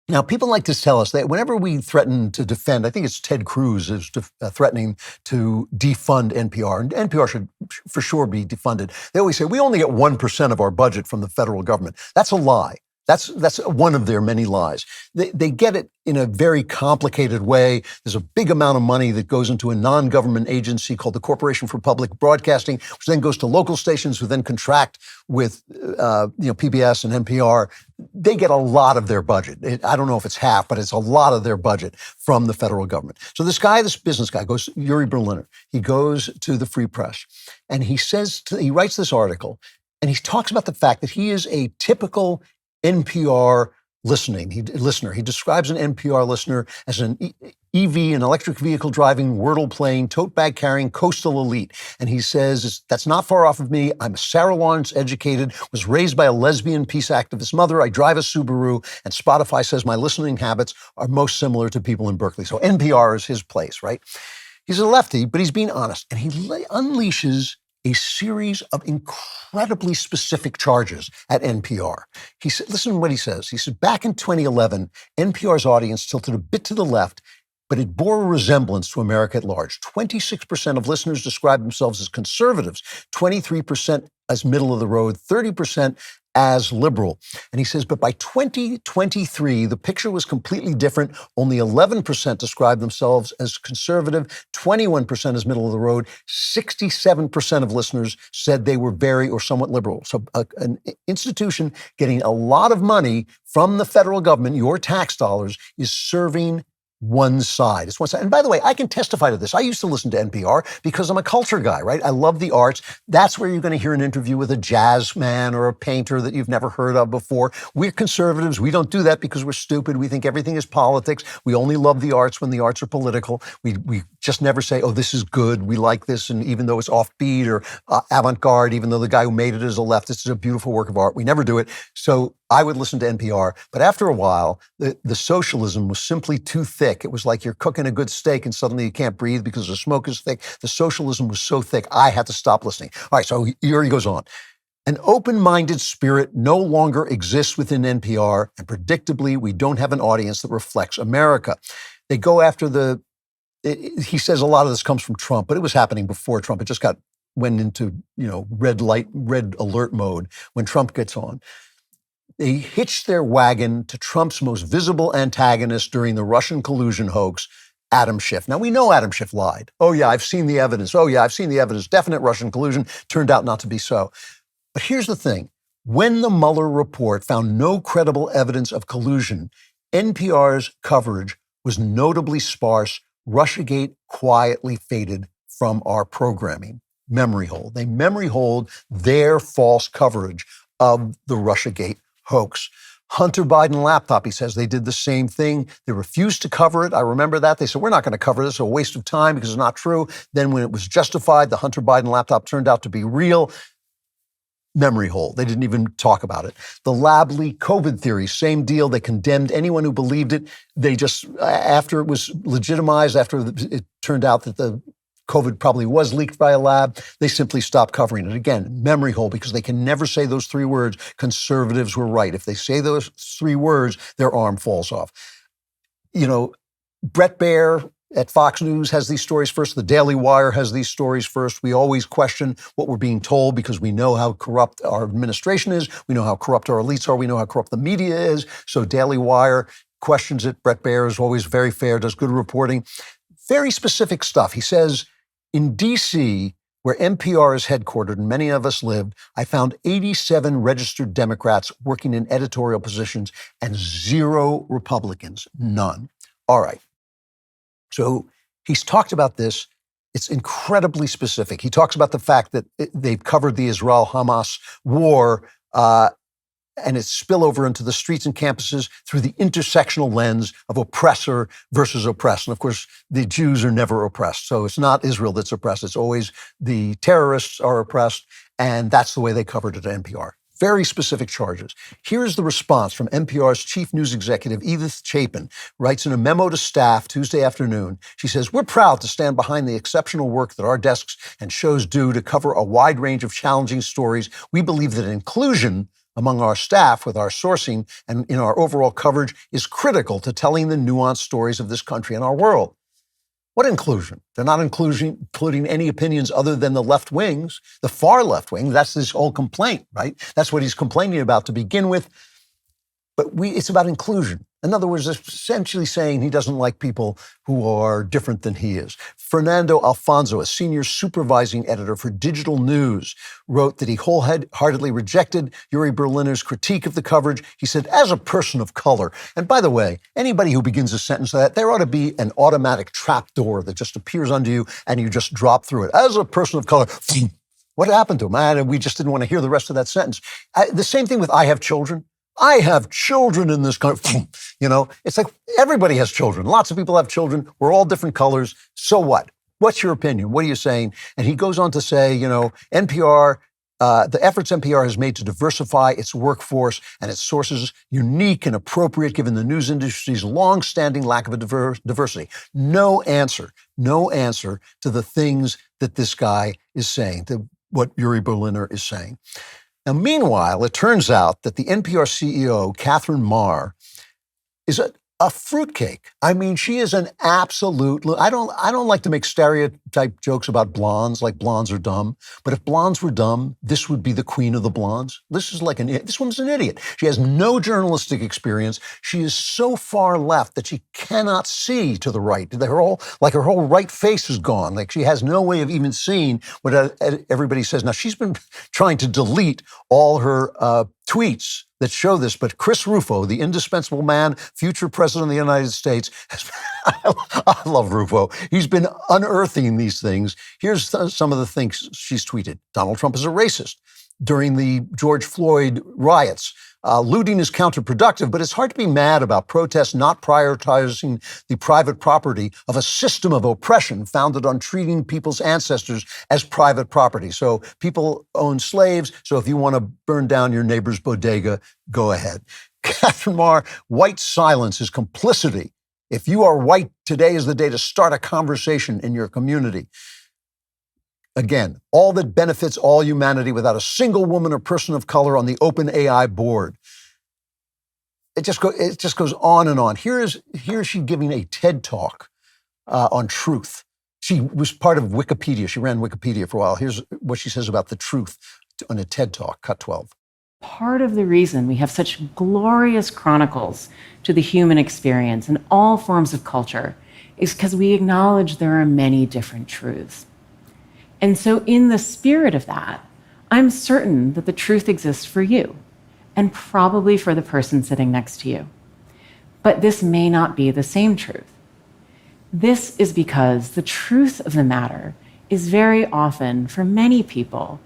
Now, people like to tell us that whenever we threaten to defend, I think it's Ted Cruz is threatening to defund NPR, and NPR should for sure be defunded. They always say, we only get 1% of our budget from the federal government. That's a lie. That's one of their many lies. They get it in a very complicated way. There's a big amount of money that goes into a non-government agency called the Corporation for Public Broadcasting, which then goes to local stations who then contract with PBS and NPR. They get a lot of their budget. I don't know if it's half, but it's a lot of their budget from the federal government. So this business guy goes, Yuri Berliner, he goes to the Free Press and he writes this article and he talks about the fact that he is a typical NPR listener. He describes an NPR listener as an EV, an electric vehicle driving, wordle playing, tote bag carrying, coastal elite. And he says, that's not far off of me. I'm a Sarah Lawrence educated, was raised by a lesbian peace activist mother. I drive a Subaru, and Spotify says my listening habits are most similar to people in Berkeley. So NPR is his place, right? He's a lefty, but he's being honest. And he unleashes a series of incredibly specific charges at NPR. He said, listen to what he says. He said, back in 2011, NPR's audience tilted a bit to the left, but it bore a resemblance to America at large. 26% of listeners described themselves as conservatives, 23% as middle of the road, 30% as liberal. And he says, but by 2023, the picture was completely different. Only 11% described themselves as conservative, 21% as middle of the road, 67% of listeners said they were very or somewhat liberal. So an institution getting a lot of money from the federal government, your tax dollars, is serving one side. It's one side. And by the way, I can testify to this. I used to listen to NPR because I'm a culture guy, right? I love the arts. That's where you're going to hear an interview with a jazz man or a painter that you've never heard of before. We're conservatives. We don't do that because we're stupid. We think everything is politics. We only love the arts when the arts are political. We just never say, oh, this is good. We like this. And even though it's offbeat or avant-garde, even though the guy who made it is a leftist, it's a beautiful work of art. We never do it. So I would listen to NPR. But after a while, the socialism was simply too thick. It was like you're cooking a good steak and suddenly you can't breathe because the smoke is thick. The socialism was so thick, I had to stop listening. All right, so here he goes on. An open-minded spirit no longer exists within NPR, and predictably, we don't have an audience that reflects America. They go after he says a lot of this comes from Trump, but it was happening before Trump. It just went into, red alert mode when Trump gets on. They hitched their wagon to Trump's most visible antagonist during the Russian collusion hoax, Adam Schiff. Now, we know Adam Schiff lied. Oh, yeah, I've seen the evidence. Oh, yeah, I've seen the evidence. Definite Russian collusion. Turned out not to be so. But here's the thing. When the Mueller report found no credible evidence of collusion, NPR's coverage was notably sparse. Russiagate quietly faded from our programming. Memory hold. They memory hold their false coverage of the Russiagate hoax. Hunter Biden laptop, he says they did the same thing. They refused to cover it. I remember that. They said, we're not going to cover this. It's a waste of time because it's not true. Then when it was justified, the Hunter Biden laptop turned out to be real. Memory hole. They didn't even talk about it. The lab leak COVID theory, same deal. They condemned anyone who believed it. They just, after it was legitimized, after it turned out that the COVID probably was leaked by a lab, they simply stopped covering it. Again, memory hole, because they can never say those three words, conservatives were right. If they say those three words, their arm falls off. Bret Baier at Fox News has these stories first. The DailyWire has these stories first. We always question what we're being told because we know how corrupt our administration is. We know how corrupt our elites are. We know how corrupt the media is. So DailyWire questions it. Bret Baier is always very fair, does good reporting. Very specific stuff. He says, in D.C., where NPR is headquartered and many of us lived, I found 87 registered Democrats working in editorial positions and 0 Republicans, none. All right. So he's talked about this. It's incredibly specific. He talks about the fact that they've covered the Israel-Hamas war and its spillover into the streets and campuses through the intersectional lens of oppressor versus oppressed. And of course, the Jews are never oppressed. So it's not Israel that's oppressed. It's always the terrorists are oppressed. And that's the way they covered it at NPR. Very specific charges. Here's the response from NPR's chief news executive, Edith Chapin, writes in a memo to staff Tuesday afternoon. She says, we're proud to stand behind the exceptional work that our desks and shows do to cover a wide range of challenging stories. We believe that inclusion among our staff with our sourcing and in our overall coverage is critical to telling the nuanced stories of this country and our world. What inclusion? They're not including any opinions other than the left wings, the far left wing. That's his whole complaint, right? That's what he's complaining about to begin with. But it's about inclusion. In other words, it's essentially saying he doesn't like people who are different than he is. Fernando Alfonso, a senior supervising editor for Digital News, wrote that he wholeheartedly rejected Yuri Berliner's critique of the coverage. He said, as a person of color, and by the way, anybody who begins a sentence like that, there ought to be an automatic trap door that just appears under you and you just drop through it. As a person of color, what happened to him? And we just didn't want to hear the rest of that sentence. The same thing with I have children. I have children in this country. It's like everybody has children. Lots of people have children. We're all different colors. So what? What's your opinion? What are you saying? And he goes on to say, NPR, the efforts NPR has made to diversify its workforce and its sources unique and appropriate given the news industry's long-standing lack of diversity. No answer to the things that this guy is saying, to what Yuri Berliner is saying. Now, meanwhile, it turns out that the NPR CEO, Catherine Maher, is a fruitcake. I mean, she is an absolute. I don't like to make stereotype jokes about blondes, like blondes are dumb. But if blondes were dumb, this would be the queen of the blondes. This woman's an idiot. She has no journalistic experience. She is so far left that she cannot see to the right. Her whole right face is gone. Like she has no way of even seeing what everybody says. Now she's been trying to delete all her tweets that show this, but Chris Rufo, the indispensable man, future president of the United States, I love Rufo. He's been unearthing these things. Here's some of the things she's tweeted. Donald Trump is a racist. During the George Floyd riots, looting is counterproductive, but it's hard to be mad about protests not prioritizing the private property of a system of oppression founded on treating people's ancestors as private property. So people own slaves, so if you want to burn down your neighbor's bodega, go ahead. Catherine Maher, white silence is complicity. If you are white, today is the day to start a conversation in your community. Again, all that benefits all humanity without a single woman or person of color on the OpenAI board. It just goes on and on. Here is she giving a TED Talk on truth. She was part of Wikipedia. She ran Wikipedia for a while. Here's what she says about the truth on a TED Talk, cut 12. Part of the reason we have such glorious chronicles to the human experience in all forms of culture is because we acknowledge there are many different truths. And so in the spirit of that, I'm certain that the truth exists for you and probably for the person sitting next to you. But this may not be the same truth. This is because the truth of the matter is very often, for many people,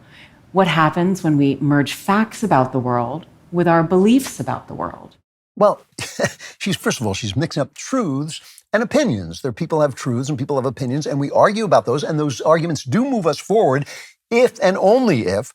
what happens when we merge facts about the world with our beliefs about the world. Well, first of all, she's mixing up truths and opinions. People have truths and people have opinions, and we argue about those, and those arguments do move us forward if and only if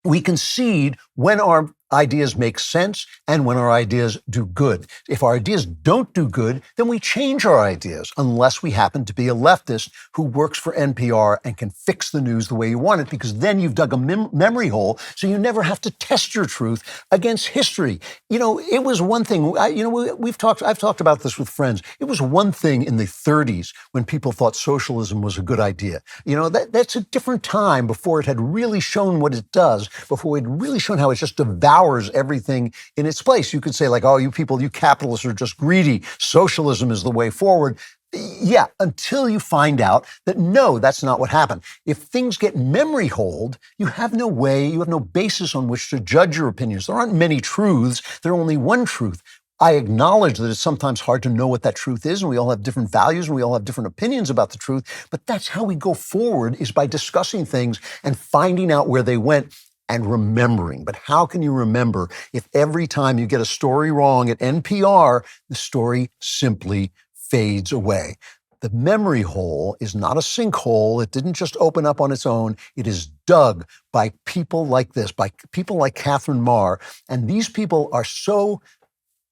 we concede when our ideas make sense and when our ideas do good. If our ideas don't do good, then we change our ideas, unless we happen to be a leftist who works for NPR and can fix the news the way you want it, because then you've dug a memory hole, so you never have to test your truth against history. It was one thing, I've talked about this with friends. It was one thing in the 30s when people thought socialism was a good idea. That's a different time before it had really shown what it does, before it had really shown how it just devours everything in its place. You could say like, oh, you capitalists are just greedy. Socialism is the way forward. Yeah, until you find out that no, that's not what happened. If things get memory holed, you have no basis on which to judge your opinions. There aren't many truths. There's only one truth. I acknowledge that it's sometimes hard to know what that truth is, and we all have different values, and we all have different opinions about the truth, but that's how we go forward, is by discussing things and finding out where they went and remembering. But how can you remember if every time you get a story wrong at NPR, the story simply fades away? The memory hole is not a sinkhole. It didn't just open up on its own. It is dug by people like this, by people like Catherine Maher. And these people are so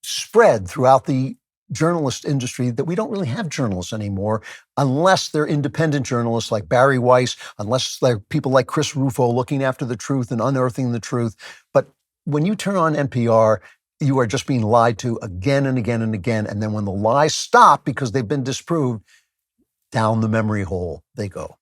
spread throughout the journalist industry that we don't really have journalists anymore, unless they're independent journalists like Barry Weiss, unless they're people like Chris Rufo looking after the truth and unearthing the truth. But when you turn on NPR, you are just being lied to again and again and again. And then when the lies stop because they've been disproved, down the memory hole they go.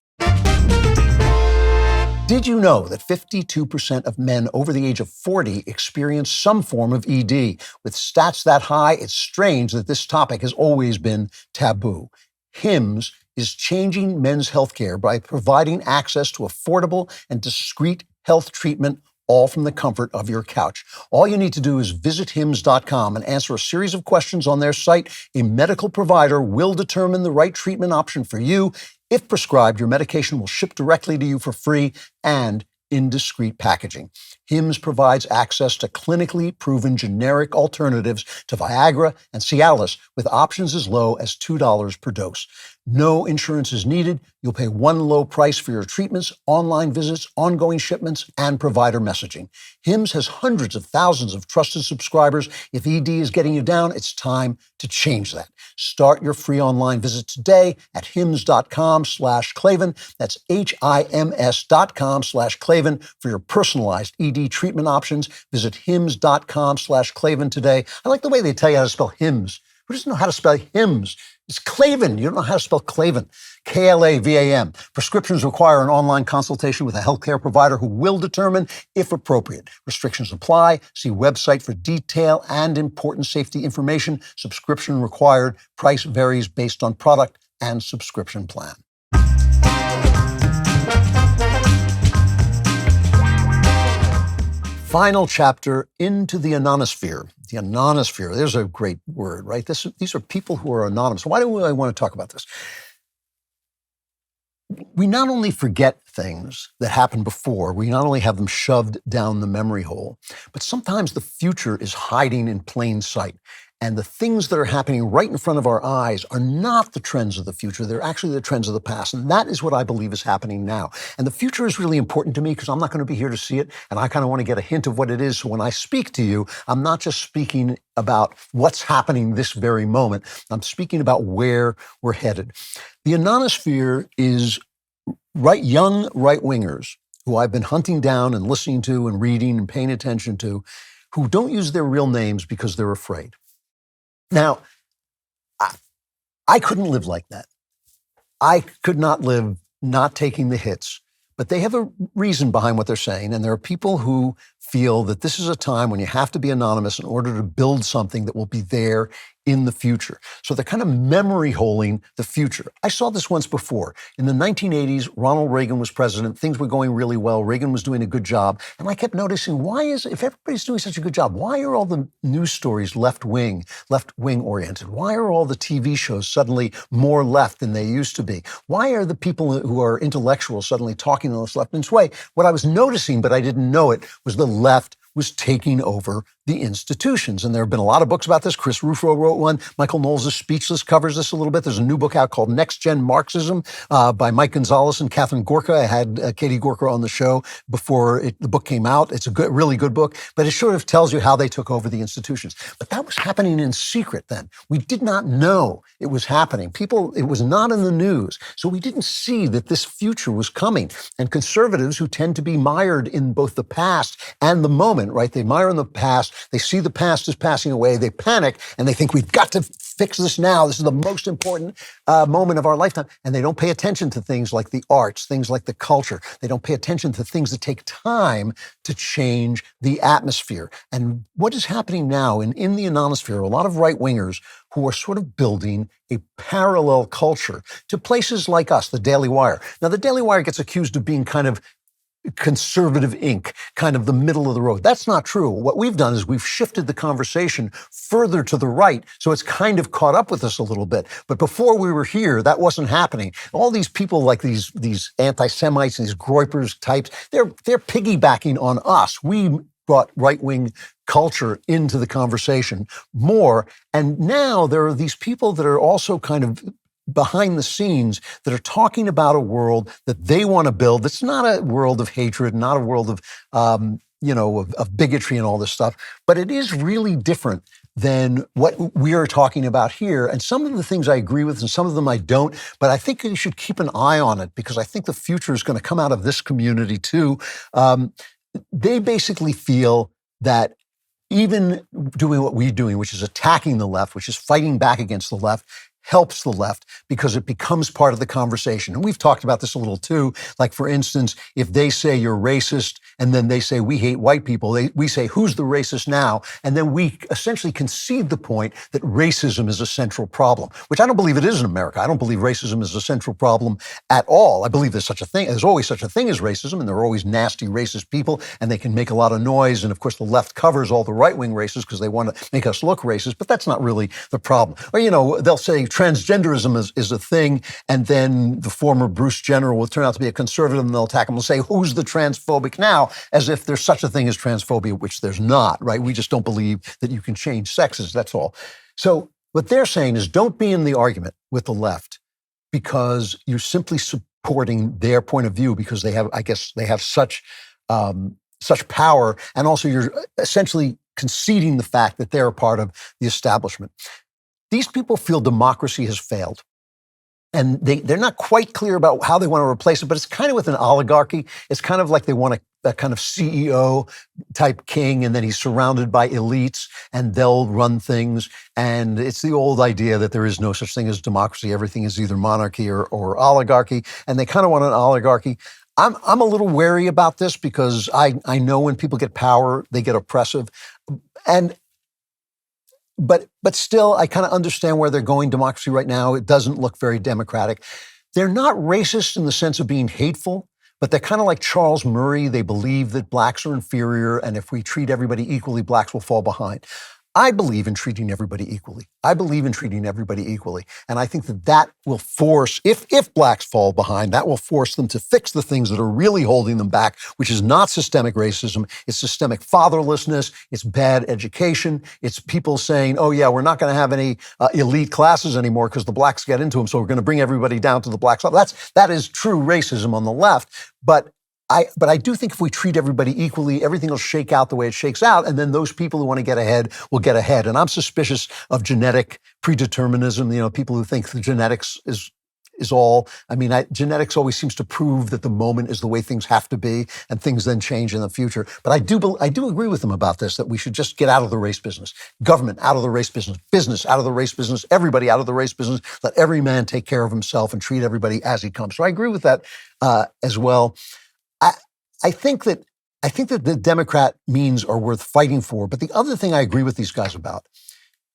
Did you know that 52% of men over the age of 40 experience some form of ED? With stats that high, it's strange that this topic has always been taboo. HIMSS is changing men's healthcare by providing access to affordable and discreet health treatment, all from the comfort of your couch. All you need to do is visit hims.com and answer a series of questions on their site. A medical provider will determine the right treatment option for you. If prescribed, your medication will ship directly to you for free and in discreet packaging. HIMSS provides access to clinically proven generic alternatives to Viagra and Cialis with options as low as $2 per dose. No insurance is needed. You'll pay one low price for your treatments, online visits, ongoing shipments, and provider messaging. HIMSS has hundreds of thousands of trusted subscribers. If ED is getting you down, it's time to change that. Start your free online visit today at hims.com/Klavan. That's HIMS.com/Klavan for your personalized ED treatment options. Visit hims.com/Klavan today. I like the way they tell you how to spell HIMSS. Who doesn't know how to spell HIMSS? It's Klavan. You don't know how to spell Klavan. Klavan. Prescriptions require an online consultation with a healthcare provider who will determine if appropriate. Restrictions apply. See website for detail and important safety information. Subscription required. Price varies based on product and subscription plan. Final chapter, into the Anonysphere. The Anonysphere, there's a great word, right? These are people who are anonymous. Why do I want to talk about this? We not only forget things that happened before, we not only have them shoved down the memory hole, but sometimes the future is hiding in plain sight. And the things that are happening right in front of our eyes are not the trends of the future. They're actually the trends of the past. And that is what I believe is happening now. And the future is really important to me because I'm not going to be here to see it. And I kind of want to get a hint of what it is. So when I speak to you, I'm not just speaking about what's happening this very moment. I'm speaking about where we're headed. The Anonysphere is young right-wingers who I've been hunting down and listening to and reading and paying attention to, who don't use their real names because they're afraid. Now, I couldn't live like that. I could not live not taking the hits, but they have a reason behind what they're saying. And there are people who feel that this is a time when you have to be anonymous in order to build something that will be there in the future. So they're kind of memory holing the future. I saw this once before. In the 1980s, Ronald Reagan was president. Things were going really well. Reagan was doing a good job. And I kept noticing, if everybody's doing such a good job, why are all the news stories left-wing oriented? Why are all the TV shows suddenly more left than they used to be? Why are the people who are intellectuals suddenly talking in this left-wing way? What I was noticing, but I didn't know it, was the left was taking over the institutions. And there have been a lot of books about this. Chris Rufo wrote one. Michael Knowles' Speechless covers this a little bit. There's a new book out called Next Gen Marxism by Mike Gonzalez and Catherine Gorka. I had Katie Gorka on the show before the book came out. It's a really good book, but it sort of tells you how they took over the institutions. But that was happening in secret then. We did not know it was happening. It was not in the news. So we didn't see that this future was coming. And conservatives who tend to be mired in both the past and the moment, right? They mire in the past. They see the past is passing away. They panic and they think we've got to fix this now. This is the most important moment of our lifetime. And they don't pay attention to things like the arts, things like the culture. They don't pay attention to things that take time to change the atmosphere. And what is happening now in the Anonysphere, a lot of right-wingers who are sort of building a parallel culture to places like us, the DailyWire. Now, the DailyWire gets accused of being kind of conservative ink, kind of the middle of the road. That's not true. What we've done is we've shifted the conversation further to the right, so it's kind of caught up with us a little bit. But before we were here, that wasn't happening. All these people like these anti-Semites and these Groypers types, they're piggybacking on us. We brought right-wing culture into the conversation more. And now there are these people that are also kind of behind the scenes that are talking about a world that they want to build. That's not a world of hatred, not a world of, of bigotry and all this stuff, but it is really different than what we are talking about here. And some of the things I agree with and some of them I don't, but I think you should keep an eye on it because I think the future is going to come out of this community too. They basically feel that even doing what we're doing, which is attacking the left, which is fighting back against the left, helps the left because it becomes part of the conversation. And we've talked about this a little too. Like, for instance, if they say you're racist and then they say we hate white people, we say, who's the racist now? And then we essentially concede the point that racism is a central problem, which I don't believe it is in America. I don't believe racism is a central problem at all. I believe there's such a thing. There's always such a thing as racism, and there are always nasty racist people, and they can make a lot of noise. And of course, the left covers all the right-wing racists because they want to make us look racist, but that's not really the problem. Or, they'll say transgenderism is a thing, and then the former Bruce Jenner will turn out to be a conservative, and they'll attack him and say, who's the transphobic now? As if there's such a thing as transphobia, which there's not, right? We just don't believe that you can change sexes, that's all. So what they're saying is don't be in the argument with the left because you're simply supporting their point of view because they have such power, and also you're essentially conceding the fact that they're a part of the establishment. These people feel democracy has failed. And they're not quite clear about how they want to replace it, but it's kind of with an oligarchy. It's kind of like they want a kind of CEO type king, and then he's surrounded by elites, and they'll run things. And it's the old idea that there is no such thing as democracy. Everything is either monarchy or oligarchy, and they kind of want an oligarchy. I'm a little wary about this because I know when people get power, they get oppressive. But still, I kind of understand where they're going. Democracy right now, it doesn't look very democratic. They're not racist in the sense of being hateful, but they're kind of like Charles Murray. They believe that blacks are inferior, and if we treat everybody equally, blacks will fall behind. I believe in treating everybody equally. And I think that will force, if blacks fall behind, that will force them to fix the things that are really holding them back, which is not systemic racism. It's systemic fatherlessness. It's bad education. It's people saying, oh yeah, we're not going to have any elite classes anymore because the blacks get into them. So we're going to bring everybody down to the blacks. That is true racism on the left. But I do think if we treat everybody equally, everything will shake out the way it shakes out, and then those people who want to get ahead will get ahead. And I'm suspicious of genetic predeterminism. People who think the genetics is all. I mean, genetics always seems to prove that the moment is the way things have to be, and things then change in the future. But I do agree with them about this, that we should just get out of the race business. Government out of the race business. Business out of the race business. Everybody out of the race business. Let every man take care of himself and treat everybody as he comes. So I agree with that as well. I think that the Democrat means are worth fighting for. But the other thing I agree with these guys about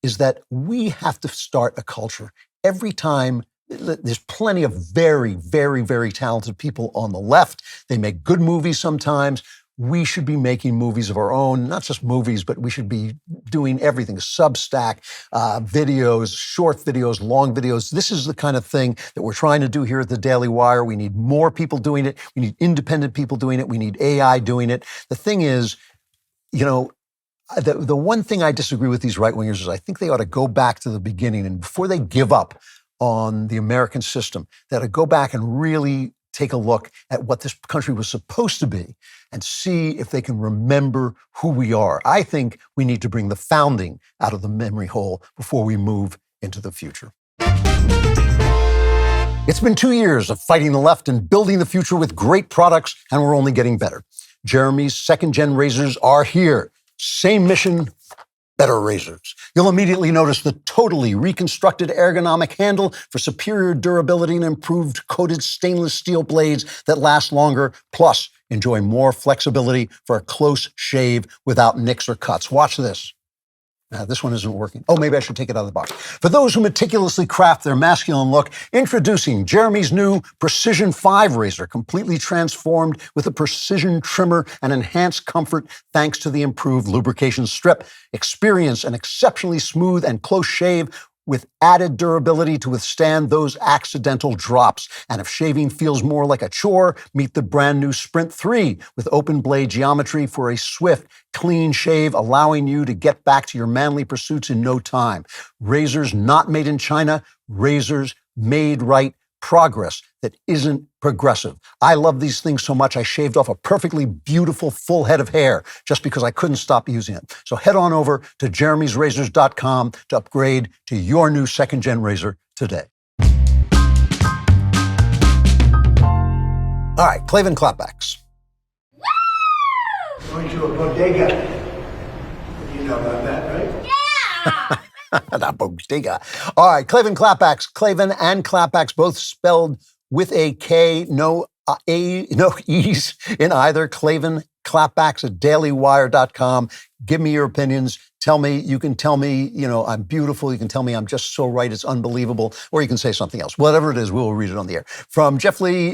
is that we have to start a culture. Every time, there's plenty of very, very, very talented people on the left. They make good movies sometimes. We should be making movies of our own, not just movies, but we should be doing everything, Substack, videos, short videos, long videos. This is the kind of thing that we're trying to do here at the Daily Wire. We need more people doing it. We need independent people doing it. We need AI doing it. The thing is, the one thing I disagree with these right-wingers is I think they ought to go back to the beginning, and before they give up on the American system, they ought to go back and really take a look at what this country was supposed to be and see if they can remember who we are. I think we need to bring the founding out of the memory hole before we move into the future. It's been 2 years of fighting the left and building the future with great products, and we're only getting better. Jeremy's second-gen razors are here. Same mission, better razors. You'll immediately notice the totally reconstructed ergonomic handle for superior durability and improved coated stainless steel blades that last longer, plus enjoy more flexibility for a close shave without nicks or cuts. Watch this. This one isn't working. Oh, maybe I should take it out of the box. For those who meticulously craft their masculine look, introducing Jeremy's new Precision 5 razor, completely transformed with a precision trimmer and enhanced comfort thanks to the improved lubrication strip. Experience an exceptionally smooth and close shave with added durability to withstand those accidental drops. And if shaving feels more like a chore, meet the brand new Sprint 3 with open blade geometry for a swift, clean shave, allowing you to get back to your manly pursuits in no time. Razors not made in China, razors made right. Progress that isn't progressive. I love these things so much I shaved off a perfectly beautiful full head of hair just because I couldn't stop using it. So head on over to jeremysrazors.com to upgrade to your new second-gen razor today. All right, Klavan Klapbacks. Going to a bodega. You know about that, right? Yeah! All right, Klavan Klapbacks. Klavan and Klapbacks, both spelled with a K, no E's in either. Klavan Klapbacks at DailyWire.com. Give me your opinions. Tell me, you can tell me, I'm beautiful. You can tell me I'm just so right, it's unbelievable. Or you can say something else. Whatever it is, we'll read it on the air. From Jeff Lee,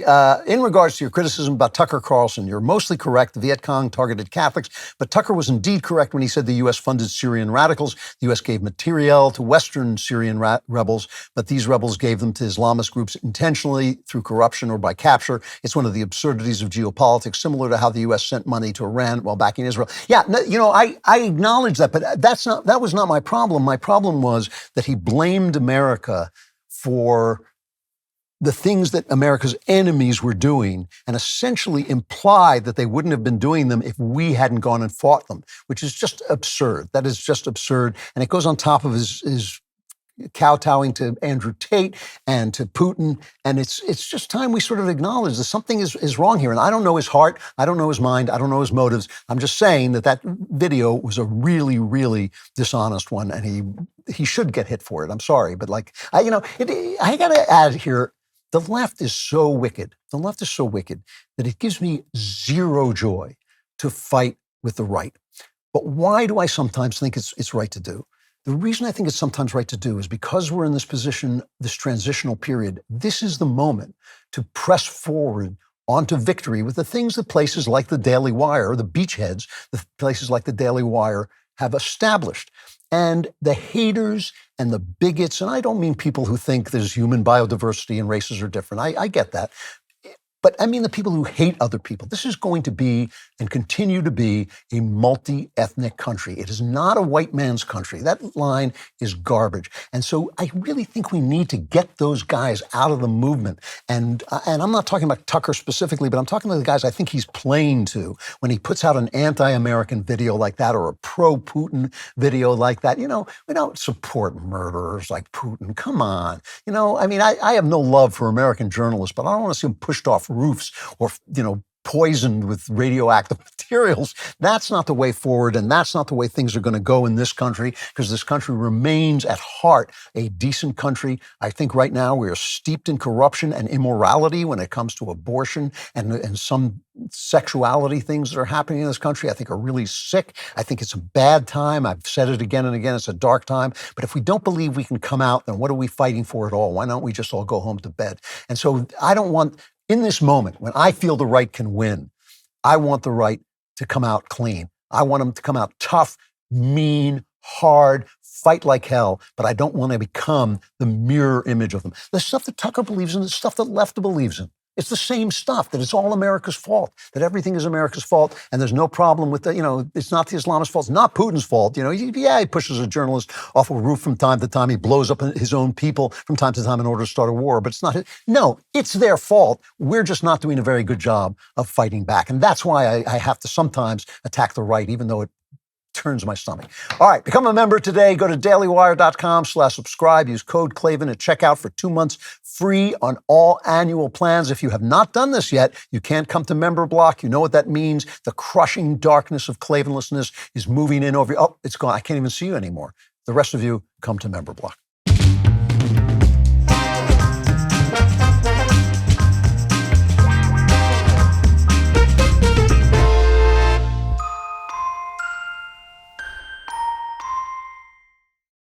in regards to your criticism about Tucker Carlson, you're mostly correct. The Viet Cong targeted Catholics, but Tucker was indeed correct when he said the U.S. funded Syrian radicals. The U.S. gave materiel to Western Syrian rebels, but these rebels gave them to Islamist groups intentionally through corruption or by capture. It's one of the absurdities of geopolitics, similar to how the U.S. sent money to Iran while backing Israel. Yeah, I acknowledge that, but that was not my problem. My problem was that he blamed America for the things that America's enemies were doing and essentially implied that they wouldn't have been doing them if we hadn't gone and fought them, which is just absurd. That is just absurd. And it goes on top of his kowtowing to Andrew Tate and to Putin. And it's just time we sort of acknowledge that something is wrong here. And I don't know his heart. I don't know his mind. I don't know his motives. I'm just saying that video was a really, really dishonest one. And he should get hit for it. I'm sorry. But I got to add here, the left is so wicked. The left is so wicked that it gives me zero joy to fight with the right. But why do I sometimes think it's right to do? The reason I think it's sometimes right to do is because we're in this position, this transitional period. This is the moment to press forward onto victory with the things that places like the Daily Wire, the beachheads, the places like the Daily Wire have established. And the haters and the bigots, and I don't mean people who think there's human biodiversity and races are different. I get that. But I mean the people who hate other people. This is going to be and continue to be a multi-ethnic country. It is not a white man's country. That line is garbage. And so I really think we need to get those guys out of the movement. And I'm not talking about Tucker specifically, but I'm talking to the guys I think he's playing to when he puts out an anti-American video like that or a pro-Putin video like that. We don't support murderers like Putin. Come on. I have no love for American journalists, but I don't want to see them pushed off roofs or, poisoned with radioactive materials. That's not the way forward, and that's not the way things are going to go in this country, because this country remains at heart a decent country. I think right now we are steeped in corruption and immorality when it comes to abortion and some sexuality things that are happening in this country I think are really sick. I think it's a bad time. I've said it again and again. It's a dark time. But if we don't believe we can come out, then what are we fighting for at all? Why don't we just all go home to bed? And so I don't want, in this moment, when I feel the right can win, I want the right to come out clean. I want them to come out tough, mean, hard, fight like hell, but I don't want to become the mirror image of them. The stuff that Tucker believes in, the stuff that left believes in. It's the same stuff, that it's all America's fault, that everything is America's fault, and there's no problem with it's not the Islamist fault, it's not Putin's fault. He pushes a journalist off a roof from time to time, he blows up his own people from time to time in order to start a war, but it's not no, it's their fault. We're just not doing a very good job of fighting back, and that's why I have to sometimes attack the right, even though it turns my stomach. All right, become a member today. Go to dailywire.com/subscribe. Use code Klavan at checkout for 2 months free on all annual plans. If you have not done this yet, you can't come to member block. You know what that means. The crushing darkness of Klavanlessness is moving in over you. Oh, it's gone. I can't even see you anymore. The rest of you, come to member block.